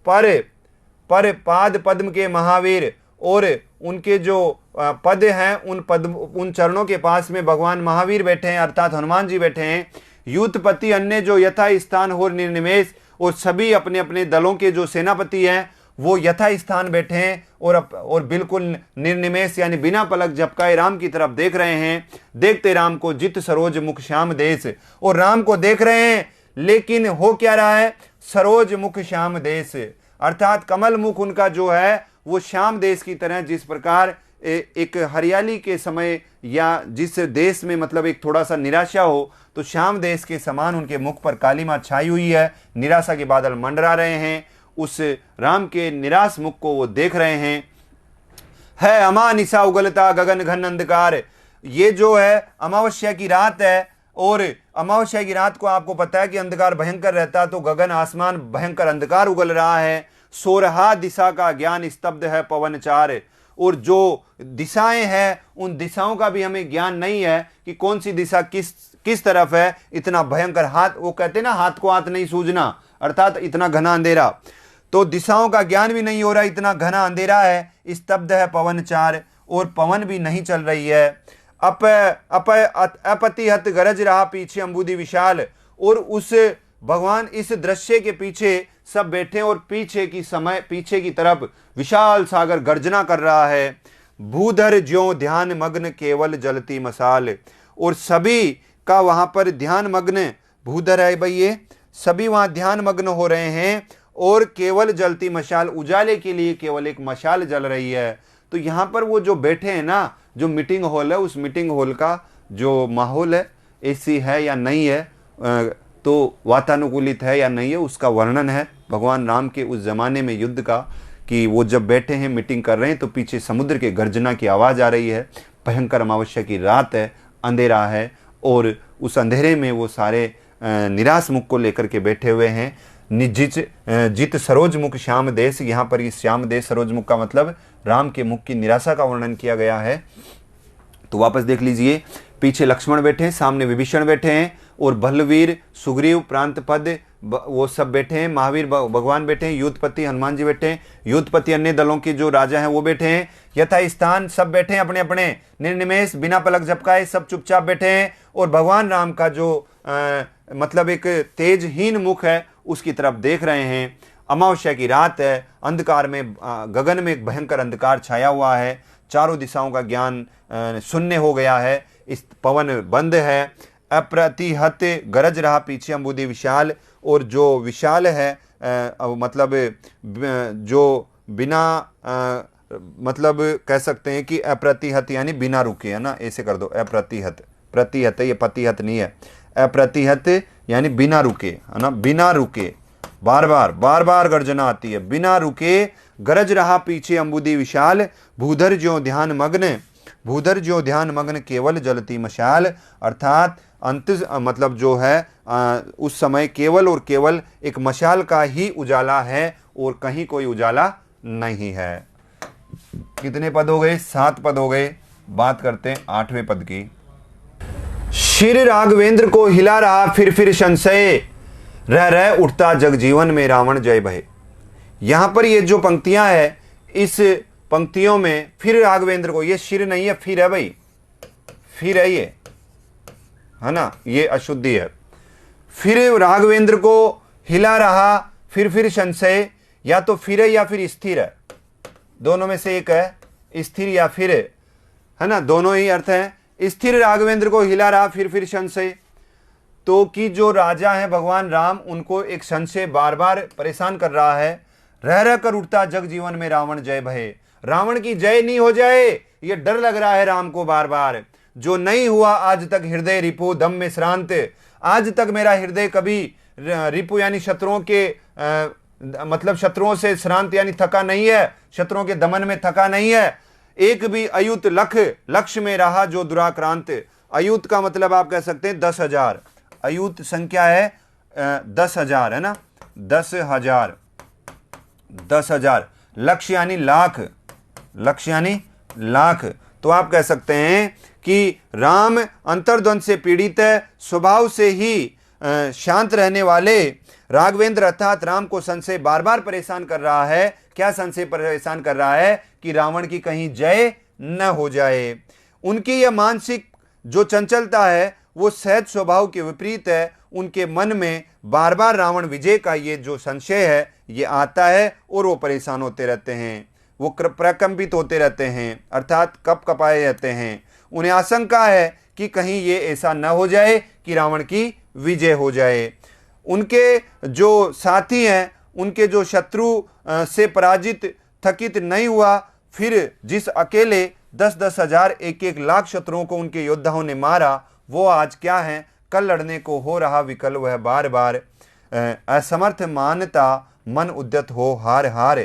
पर पाद पद्म के महावीर, और उनके जो पद हैं उन चरणों के पास में भगवान महावीर बैठे हैं, अर्थात हनुमान जी बैठे हैं। युद्धपति अन्य जो यथा स्थान हो निर्निमेष, और सभी अपने अपने दलों के जो सेनापति हैं वो यथा स्थान बैठे हैं और बिल्कुल निर्निमेष यानी बिना पलक झपकाए राम की तरफ देख रहे हैं। देखते राम को जित सरोज मुख श्याम देश, और राम को देख रहे हैं लेकिन हो क्या रहा है, सरोज मुख श्याम देश, अर्थात कमल मुख उनका जो है वो श्याम देश की तरह, जिस प्रकार एक हरियाली के समय या जिस देश में मतलब एक थोड़ा सा निराशा हो तो श्याम देश के समान उनके मुख पर कालीमा छाई हुई है, निराशा के बादल मंडरा रहे हैं। उस राम के निराश मुख को वो देख रहे हैं। है अमानिशा उगलता गगन घन अंधकार, ये जो है अमावस्या की रात है, और अमावस्या की रात को आपको पता है कि अंधकार भयंकर रहता है, तो गगन आसमान भयंकर अंधकार उगल रहा है। सोरहा दिशा का ज्ञान स्तब्ध है पवन चार, और जो दिशाएं हैं उन दिशाओं का भी हमें ज्ञान नहीं है कि कौन सी दिशा किस तरफ है। इतना भयंकर हाथ, वो कहते हैं ना हाथ को हाथ नहीं सूझना, अर्थात इतना घना अंधेरा, तो दिशाओं का ज्ञान भी नहीं हो रहा, इतना घना अंधेरा है। स्तब्ध है पवन चार, और पवन भी नहीं चल रही है। अपतिहत गरज रहा पीछे अंबुदी विशाल, और उस भगवान इस दृश्य के पीछे सब बैठे और पीछे की तरफ विशाल सागर गर्जना कर रहा है। भूधर ज्यों ध्यान मग्न केवल जलती मसाल। और सभी का वहां पर ध्यान मग्न, भूधर है भाई, ये सभी वहां ध्यान मग्न हो रहे हैं और केवल जलती मशाल, उजाले के लिए केवल एक मशाल जल रही है। तो यहां पर वो जो बैठे हैं ना, जो मीटिंग हॉल है, उस मीटिंग हॉल का जो माहौल है, एसी है या नहीं है, तो वातानुकूलित है या नहीं है, उसका वर्णन है भगवान राम के उस जमाने में युद्ध का, कि वो जब बैठे हैं मीटिंग कर रहे हैं तो पीछे समुद्र के गर्जना की आवाज़ आ रही है, भयंकर अमावस्या की रात है, अंधेरा है, और उस अंधेरे में वो सारे निराश मुख को लेकर के बैठे हुए हैं। जित सरोज मुख श्याम देश, यहाँ पर इस श्याम देश सरोज मुख का मतलब राम के मुख की निराशा का वर्णन किया गया है। तो वापस देख लीजिए, पीछे लक्ष्मण बैठे हैं, सामने विभीषण बैठे हैं, और बलवीर, सुग्रीव, प्रांतपद वो सब बैठे हैं, महावीर भगवान बैठे हैं, युद्धपति हनुमान जी बैठे हैं, युद्धपति अन्य दलों के जो राजा हैं वो बैठे हैं, यथा स्थान सब बैठे हैं अपने अपने निर्निमेष, बिना पलक झपकाए सब चुपचाप बैठे हैं। और भगवान राम का जो मतलब एक तेजहीन मुख है उसकी तरफ देख रहे हैं। अमावस्या की रात है, अंधकार में गगन में एक भयंकर अंधकार छाया हुआ है, चारों दिशाओं का ज्ञान शून्य हो गया है, इस पवन बंद है, अप्रतिहत गरज रहा पीछे अंबुदि विशाल। और जो विशाल है मतलब जो बिना मतलब कह सकते हैं कि अप्रतिहत यानी बिना रुके, है ना, ऐसे कर दो, अप्रतिहत, प्रतिहत ये पतिहत नहीं है, अप्रतिहत यानी बिना रुके, है ना, बिना रुके, बार बार गर्जना आती है, बिना रुके गरज रहा पीछे अंबुदि विशाल। भूधर ज्यों ध्यान मग्न, भूधर ज्यों ध्यान मग्न केवल जलती मशाल। अर्थात अंत मतलब जो है उस समय केवल और केवल एक मशाल का ही उजाला है और कहीं कोई उजाला नहीं है। कितने पद हो गए? 7 पद हो गए। बात करते हैं 8वें पद की। शिर राघवेंद्र को हिला रहा फिर संशय, रह उठता जगजीवन में रावण जय भय। यहां पर ये जो पंक्तियां है, इस पंक्तियों में फिर राघवेंद्र को, ये शिर नहीं है, फिर है भाई, फिर है ये, है ना, ये अशुद्धि है। फिर राघवेंद्र को हिला रहा फिर संशय, या तो फिर है या फिर स्थिर है, दोनों में से एक है, स्थिर या फिर, है ना, दोनों ही अर्थ हैं। स्थिर राघवेंद्र को हिला रहा फिर संशय, तो कि जो राजा है भगवान राम, उनको एक संशय बार बार परेशान कर रहा है। रह कर उठता जग जीवन में रावण जय भय, रावण की जय नहीं हो जाए ये डर लग रहा है राम को बार बार। जो नहीं हुआ आज तक हृदय रिपु दम में श्रांत, आज तक मेरा हृदय कभी रिपु यानी शत्रुओं के मतलब शत्रुओं से श्रांत यानी थका नहीं है, शत्रुओं के दमन में थका नहीं है। एक भी अयुत लक्ष्य में रहा जो दुराक्रांत। अयुत का मतलब आप कह सकते हैं 10,000, अयुत संख्या है 10,000, है ना, 10,000, 10,000। लक्ष्य यानी लाख, लक्ष्य यानी लाख। तो आप कह सकते हैं कि राम अंतर्द्वंद से पीड़ित है, स्वभाव से ही शांत रहने वाले राघवेंद्र अर्थात राम को संशय बार बार परेशान कर रहा है। क्या संशय परेशान कर रहा है? कि रावण की कहीं जय न हो जाए। उनकी यह मानसिक जो चंचलता है वो सहज स्वभाव के विपरीत है। उनके मन में बार बार रावण विजय का ये जो संशय है ये आता है और वो परेशान होते रहते हैं, वो प्रकंपित होते रहते हैं, अर्थात कप कपाए रहते हैं। उन्हें आशंका है कि कहीं ये ऐसा न हो जाए कि रावण की विजय हो जाए। उनके जो साथी हैं, उनके जो शत्रु से पराजित थकित नहीं हुआ, फिर जिस अकेले 10-10 हजार 1-1 लाख शत्रुओं को उनके योद्धाओं ने मारा, वो आज क्या है? कल लड़ने को हो रहा विकल वह बार बार, असमर्थ मानता मन उद्यत हो हार हार।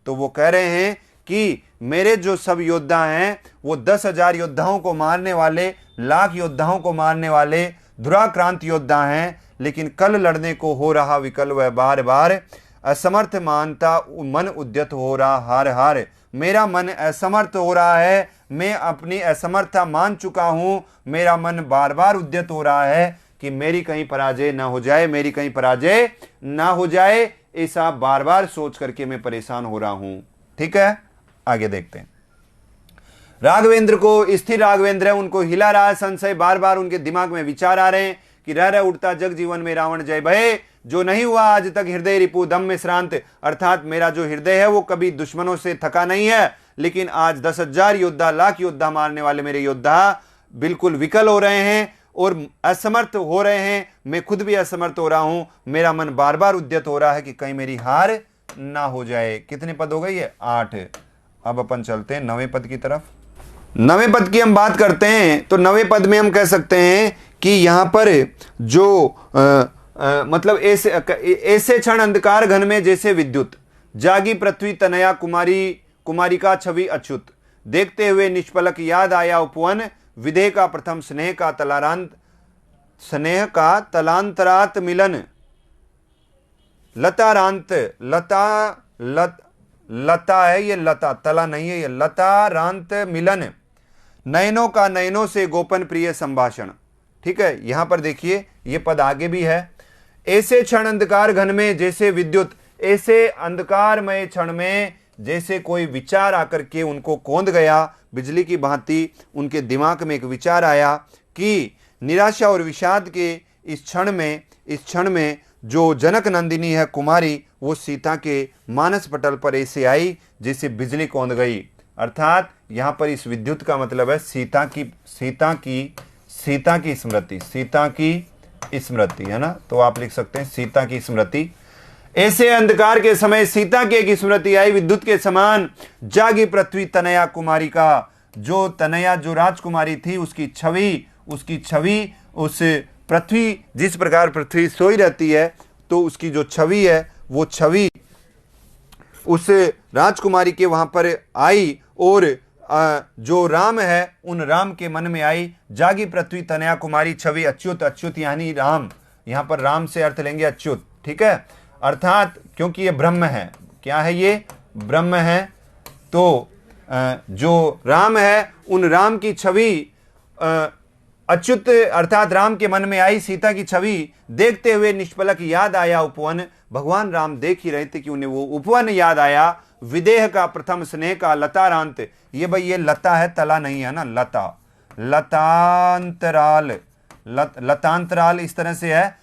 तो वो कह रहे हैं कि मेरे जो सब योद्धा हैं वो 10,000 योद्धाओं को मारने वाले, लाख योद्धाओं को मारने वाले दुराक्रांत योद्धा हैं, लेकिन कल लड़ने को हो रहा विकल वह बार बार, असमर्थ मानता मन उद्यत हो रहा हार हार। मेरा मन असमर्थ हो रहा है, मैं अपनी असमर्थता मान चुका हूं, मेरा मन बार बार उद्यत हो रहा है कि मेरी कहीं पराजय ना हो जाए, मेरी कहीं पराजय ना हो जाए, ऐसा बार बार सोच करके मैं परेशान हो रहा हूं। ठीक है, आगे देखते हैं। राघवेंद्र को, स्थिर राघवेंद्र है, उनको हिला रहा है संशय, बार बार उनके दिमाग में विचार आ रहे हैं कि रह उठता जग जीवन में रावण जय भय। जो नहीं हुआ आज तक हृदय रिपु दम में श्रांत, अर्थात मेरा जो हृदय है वो कभी दुश्मनों से थका नहीं है, लेकिन आज 10,000 योद्धा, लाख योद्धा मारने वाले मेरे योद्धा बिल्कुल विकल हो रहे हैं और असमर्थ हो रहे हैं। मैं खुद भी असमर्थ हो रहा हूं। मेरा मन बार बार उद्यत हो रहा है कि कहीं मेरी हार ना हो जाए। कितने पद हो गई है? 8। अब अपन चलते हैं 9वें पद की तरफ। 9वें पद की हम बात करते हैं तो 9वें पद में हम कह सकते हैं कि यहां पर जो मतलब ऐसे क्षण अंधकार घन में जैसे विद्युत, जागी पृथ्वी तनया कुमारी का छवि अच्युत, देखते हुए निष्पलक याद आया उपवन, विदेह का प्रथम स्नेह का तलांतरात मिलन, लतारांत लता है ये, लता तला नहीं है ये, लतारांत मिलन, नयनों का नयनों से गोपन प्रिय संभाषण। ठीक है, यहां पर देखिए ये पद आगे भी है। ऐसे क्षण अंधकार घन में जैसे विद्युत, ऐसे अंधकारमय क्षण में जैसे कोई विचार आकर के उनको कौंध गया, बिजली की भांति उनके दिमाग में एक विचार आया कि निराशा और विषाद के इस क्षण में जो जनक नंदिनी है कुमारी, वो सीता के मानस पटल पर ऐसे आई जैसे बिजली कौंध गई। अर्थात यहां पर इस विद्युत का मतलब है सीता की स्मृति है ना, तो आप लिख सकते हैं सीता की स्मृति। ऐसे अंधकार के समय सीता की एक स्मृति आई विद्युत के समान, जागी पृथ्वी तनया कुमारी का, जो तनया जो राजकुमारी थी उसकी छवि उस पृथ्वी, जिस प्रकार पृथ्वी सोई रहती है तो उसकी जो छवि है वो छवि उस राजकुमारी के वहां पर आई और जो राम है उन राम के मन में आई। जागी पृथ्वी तनया कुमारी छवि अच्युत यानी राम, यहां पर राम से अर्थ लेंगे अच्युत। ठीक है, अर्थात क्योंकि ये ब्रह्म है, क्या है ये? ब्रह्म है। तो जो राम है उन राम की छवि अच्युत अर्थात राम के मन में आई सीता की छवि, देखते हुए निष्पलक याद आया उपवन, भगवान राम देख ही रहे थे कि उन्हें वो उपवन याद आया, विदेह का प्रथम स्नेह का लतारांत, ये भाई ये लता है, तला नहीं है ना, लतांतराल इस तरह से है।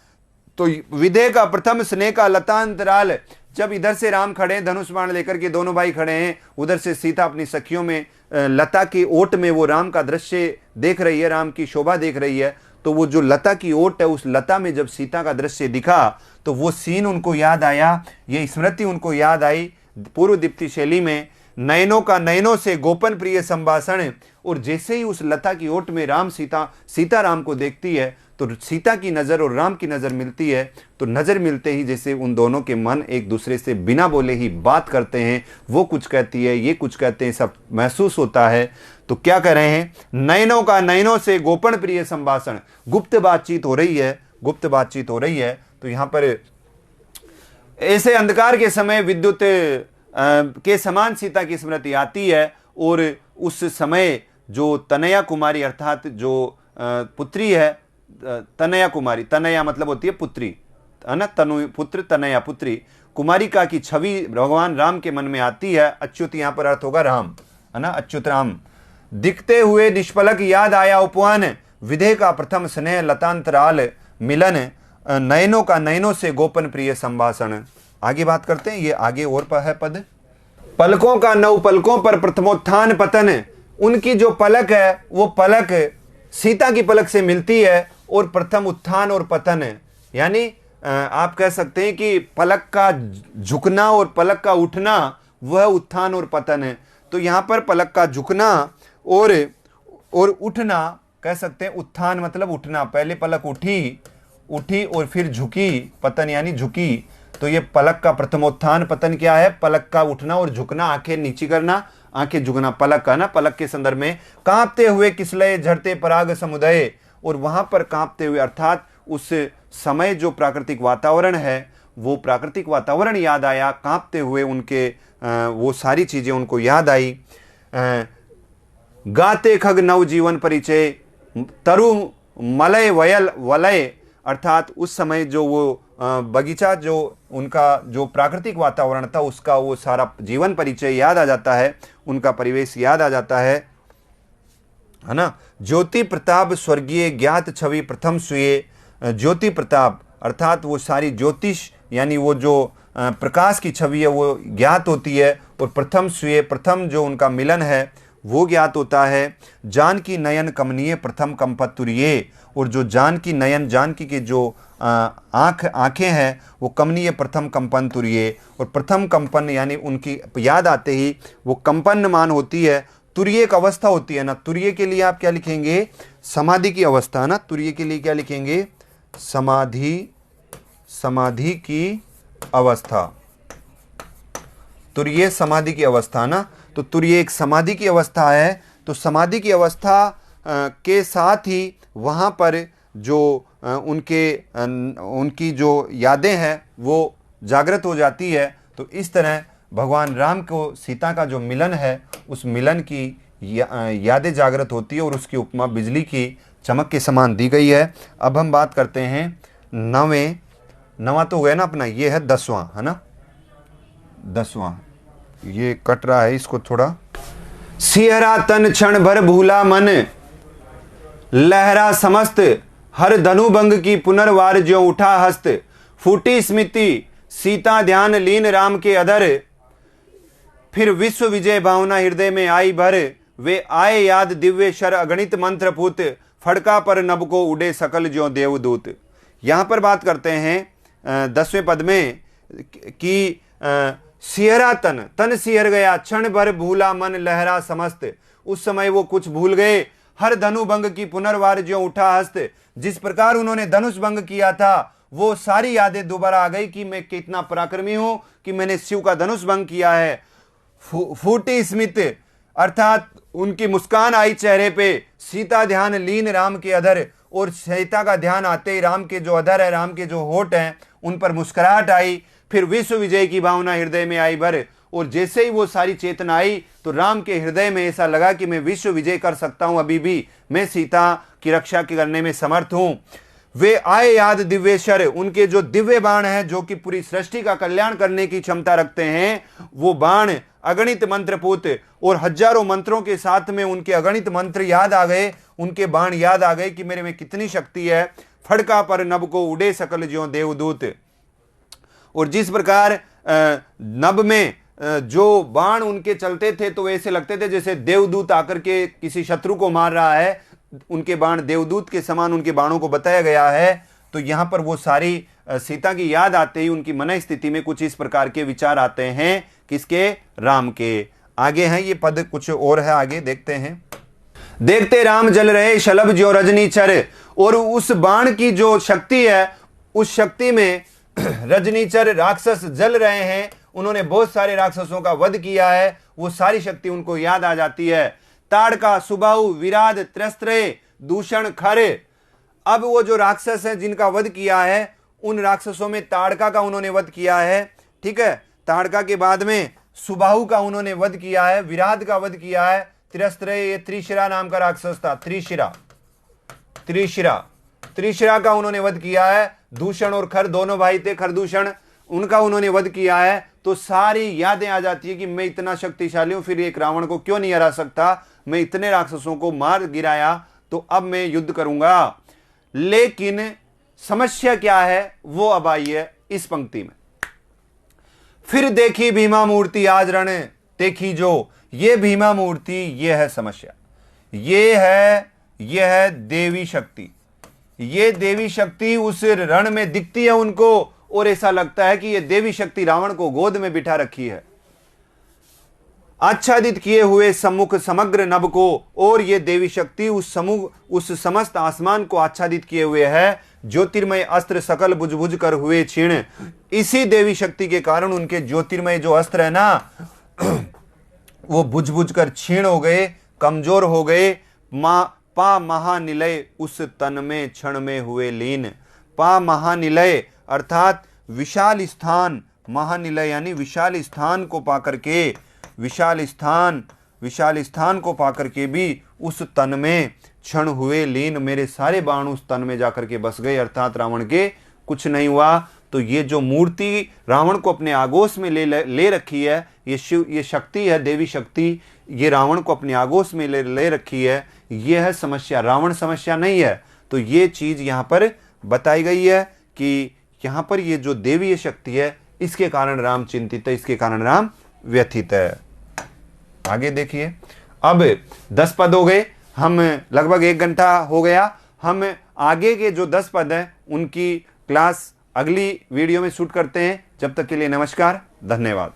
तो विदेह का प्रथम स्नेह का लतांतराल, जब इधर से राम खड़े धनुष बाण लेकर के दोनों भाई खड़े हैं, उधर से सीता अपनी सखियों में लता की ओट में वो राम का दृश्य देख रही है, राम की शोभा देख रही है। तो वो जो लता की ओट है उस लता में जब सीता का दृश्य दिखा तो वो सीन उनको याद आया, ये स्मृति उनको याद आई पूर्व दीप्ति शैली में, नयनों का नयनों से गोपन प्रिय संभाषण। और जैसे ही उस लता की ओट में सीता राम को देखती है तो सीता की नज़र और राम की नज़र मिलती है, तो नज़र मिलते ही जैसे उन दोनों के मन एक दूसरे से बिना बोले ही बात करते हैं, वो कुछ कहती है ये कुछ कहते हैं, सब महसूस होता है। तो क्या कह रहे हैं? नयनों का नयनों से गोपन प्रिय संभाषण, गुप्त बातचीत हो रही है। तो यहाँ पर ऐसे अंधकार के समय विद्युत के समान सीता की स्मृति आती है और उस समय जो तनया कुमारी अर्थात जो पुत्री है, तनया कुमारी, तनया मतलब होती है पुत्री है ना, तनु पुत्र, तनया पुत्री, कुमारिका की छवि भगवान राम के मन में आती है। अच्युत यहाँ पर अर्थ होगा राम है ना, अच्युत राम। दिखते हुए निष्पलक याद आया उपवन, विदेह का प्रथम स्नेह लतांतराल मिलन, नयनों का नयनों से गोपन प्रिय संभाषण। आगे बात करते हैं, ये आगे और है पद। पलकों का नौ पलकों पर प्रथमोत्थान पतन, उनकी जो पलक है वो पलक सीता की पलक से मिलती है और प्रथम उत्थान और पतन, यानी आप कह सकते हैं कि पलक का झुकना और पलक का उठना वह उत्थान और पतन है। तो यहाँ पर पलक का झुकना और उठना कह सकते हैं, उत्थान मतलब उठना, पहले पलक उठी और फिर झुकी, पतन यानी झुकी। तो ये पलक का प्रथमोत्थान, पतन क्या है? पलक का उठना और झुकना, आंखें नीची करना, आंखें झुकना, पलक का ना, पलक के संदर्भ में। कांपते हुए किसलय झरते पराग समुदय, और वहां पर कांपते हुए अर्थात उस समय जो प्राकृतिक वातावरण है वो प्राकृतिक वातावरण याद आया, कांपते हुए उनके वो सारी चीजें उनको याद आई। गाते खग नवजीवन परिचय, तरु मलय वलय, अर्थात उस समय जो वो बगीचा जो उनका जो प्राकृतिक वातावरण था उसका वो सारा जीवन परिचय याद आ जाता है, उनका परिवेश याद आ जाता है ना। ज्योति प्रताप स्वर्गीय ज्ञात छवि प्रथम सुये, ज्योति प्रताप अर्थात वो सारी ज्योतिष यानी वो जो प्रकाश की छवि है वो ज्ञात होती है, और प्रथम स्वीय प्रथम जो उनका मिलन है वो ज्ञात होता है। जानकी नयन कमनीय प्रथम कंपत तुरिये, और जो जानकी नयन जानकी के जो आँखें हैं वो कमनीय प्रथम कंपन तुरिये, और प्रथम कंपन यानी उनकी याद आते ही वो कंपनमान होती है। तुरिये एक अवस्था होती है ना, तुरिये के लिए आप क्या लिखेंगे, समाधि की अवस्था ना, तुरिये के लिए क्या लिखेंगे, समाधि, समाधि की अवस्था, तुरिये समाधि की अवस्था ना, तो तुरिये एक समाधि की अवस्था है। तो समाधि की अवस्था के साथ ही वहाँ पर जो उनकी जो यादें हैं वो जागृत हो जाती है। तो इस तरह भगवान राम को सीता का जो मिलन है उस मिलन की यादें जागृत होती है, और उसकी उपमा बिजली की चमक के समान दी गई है। अब हम बात करते हैं नवा तो हो गया ना अपना, ये है 10वां, है ना, 10वां, ये कट रहा है, इसको थोड़ा। सिहरा तन क्षण भर भूला मन, लहरा समस्त हर धनुभंग की पुनर्वार ज्यों उठा हस्त, फूटी स्मृति सीता ध्यान लीन राम के अधर, फिर विश्व विजय भावना हृदय में आई भर, वे आए याद दिव्य शर अगणित मंत्र पूत, फड़का पर नभ को उड़े सकल ज्यों देवदूत। यहां पर बात करते हैं 10वें पद में कि सिहरा तन सिहर गया, क्षण भर भूला मन लहरा समस्त, उस समय वो कुछ भूल गए। हर धनुभंग की पुनर्वार ज्यों उठा हस्त, जिस प्रकार उन्होंने धनुष भंग किया था वो सारी यादें दोबारा आ गई कि मैं कितना पराक्रमी हूं कि मैंने शिव का धनुष भंग किया है। फूटी स्मित अर्थात उनकी मुस्कान आई चेहरे पे, सीता ध्यान लीन राम के अधर, और सीता का ध्यान आते ही राम के जो अधर है, राम के जो होठ हैं उन पर मुस्कुराहट आई। फिर विश्व विजय की भावना हृदय में आई भर, और जैसे ही वो सारी चेतना आई तो राम के हृदय में ऐसा लगा कि मैं विश्व विजय कर सकता हूं, अभी भी मैं सीता की रक्षा करने में समर्थ हूं। वे आए याद दिव्येश्वर, उनके जो दिव्य बाण हैं जो कि पूरी सृष्टि का कल्याण करने की क्षमता रखते हैं, वो बाण अगणित मंत्रपूत, और हजारों मंत्रों के साथ में उनके अगणित मंत्र याद आ गए, उनके बाण याद आ गए कि मेरे में कितनी शक्ति है। फड़का पर नभ को उड़े सकल ज्यों देवदूत, और जिस प्रकार नभ में जो बाण उनके चलते थे तो ऐसे लगते थे जैसे देवदूत आकर के किसी शत्रु को मार रहा है, उनके बाण देवदूत के समान उनके बाणों को बताया गया है। तो यहां पर वो सारी सीता की याद आते ही उनकी मन स्थिति में कुछ इस प्रकार के विचार आते हैं, किसके, राम के। आगे हैं ये पद कुछ और है, आगे देखते हैं। देखते राम जल रहे शलभ ज्यों रजनीचर, और उस बाण की जो शक्ति है उस शक्ति में रजनीचर राक्षस जल रहे हैं, उन्होंने बहुत सारे राक्षसों का वध किया है, वो सारी शक्ति उनको याद आ जाती है। ताड़का सुबाहु विराध त्रस्त्रे दूषण खर, अब वो जो राक्षस हैं जिनका वध किया है उन राक्षसों में ताड़का का उन्होंने वध किया है, ठीक है। ताड़का के बाद में सुबाहु का उन्होंने वध किया है, विराध का वध किया है, त्रस्त्रे ये त्रिशिरा नाम का राक्षस था, त्रिशिरा का उन्होंने वध किया है। दूषण और खर दोनों भाई थे, खरदूषण, उनका उन्होंने वध किया है। तो सारी यादें आ जाती है कि मैं इतना शक्तिशाली हूं, फिर एक रावण को क्यों नहीं हरा सकता, मैं इतने राक्षसों को मार गिराया, तो अब मैं युद्ध करूंगा। लेकिन समस्या क्या है वो अब आई है इस पंक्ति में। फिर देखी भीमा मूर्ति आज रण देखी जो, ये भीमा मूर्ति ये है समस्या, ये है देवी शक्ति। ये देवी शक्ति उस रण में दिखती है उनको, और ऐसा लगता है कि ये देवी शक्ति रावण को गोद में बिठा रखी है, आच्छादित किए हुए सम्मुख समग्र नभ को, और ये देवी शक्ति उस समस्त आसमान को आच्छादित किए हुए है। ज्योतिर्मय अस्त्र सकल बुझ बुझ कर हुए क्षीण, इसी देवी शक्ति के कारण उनके ज्योतिर्मय जो अस्त्र है ना वो बुझ बुझ कर क्षीण हो गए, कमजोर हो गए। पा महानिलय उस तन में क्षण में हुए लीन, पा महानिलय अर्थात विशाल स्थान, महानिलय यानी विशाल स्थान को पाकर के, विशाल स्थान को पाकर के भी उस तन में क्षण हुए लीन, मेरे सारे बाण उस तन में जाकर के बस गए, अर्थात रावण के कुछ नहीं हुआ। तो ये जो मूर्ति रावण को अपने आगोश में ले रखी है, ये शक्ति है देवी शक्ति, ये रावण को अपने आगोश में ले रखी है, ये है समस्या, रावण समस्या नहीं है। तो ये चीज यहाँ पर बताई गई है कि यहाँ पर ये जो देवी शक्ति है इसके कारण राम चिंतित है, इसके कारण राम व्यथित है। आगे देखिए, अब 10 पद हो गए, हम लगभग 1 घंटा हो गया। हम आगे के जो 10 पद हैं उनकी क्लास अगली वीडियो में शूट करते हैं। जब तक के लिए नमस्कार, धन्यवाद।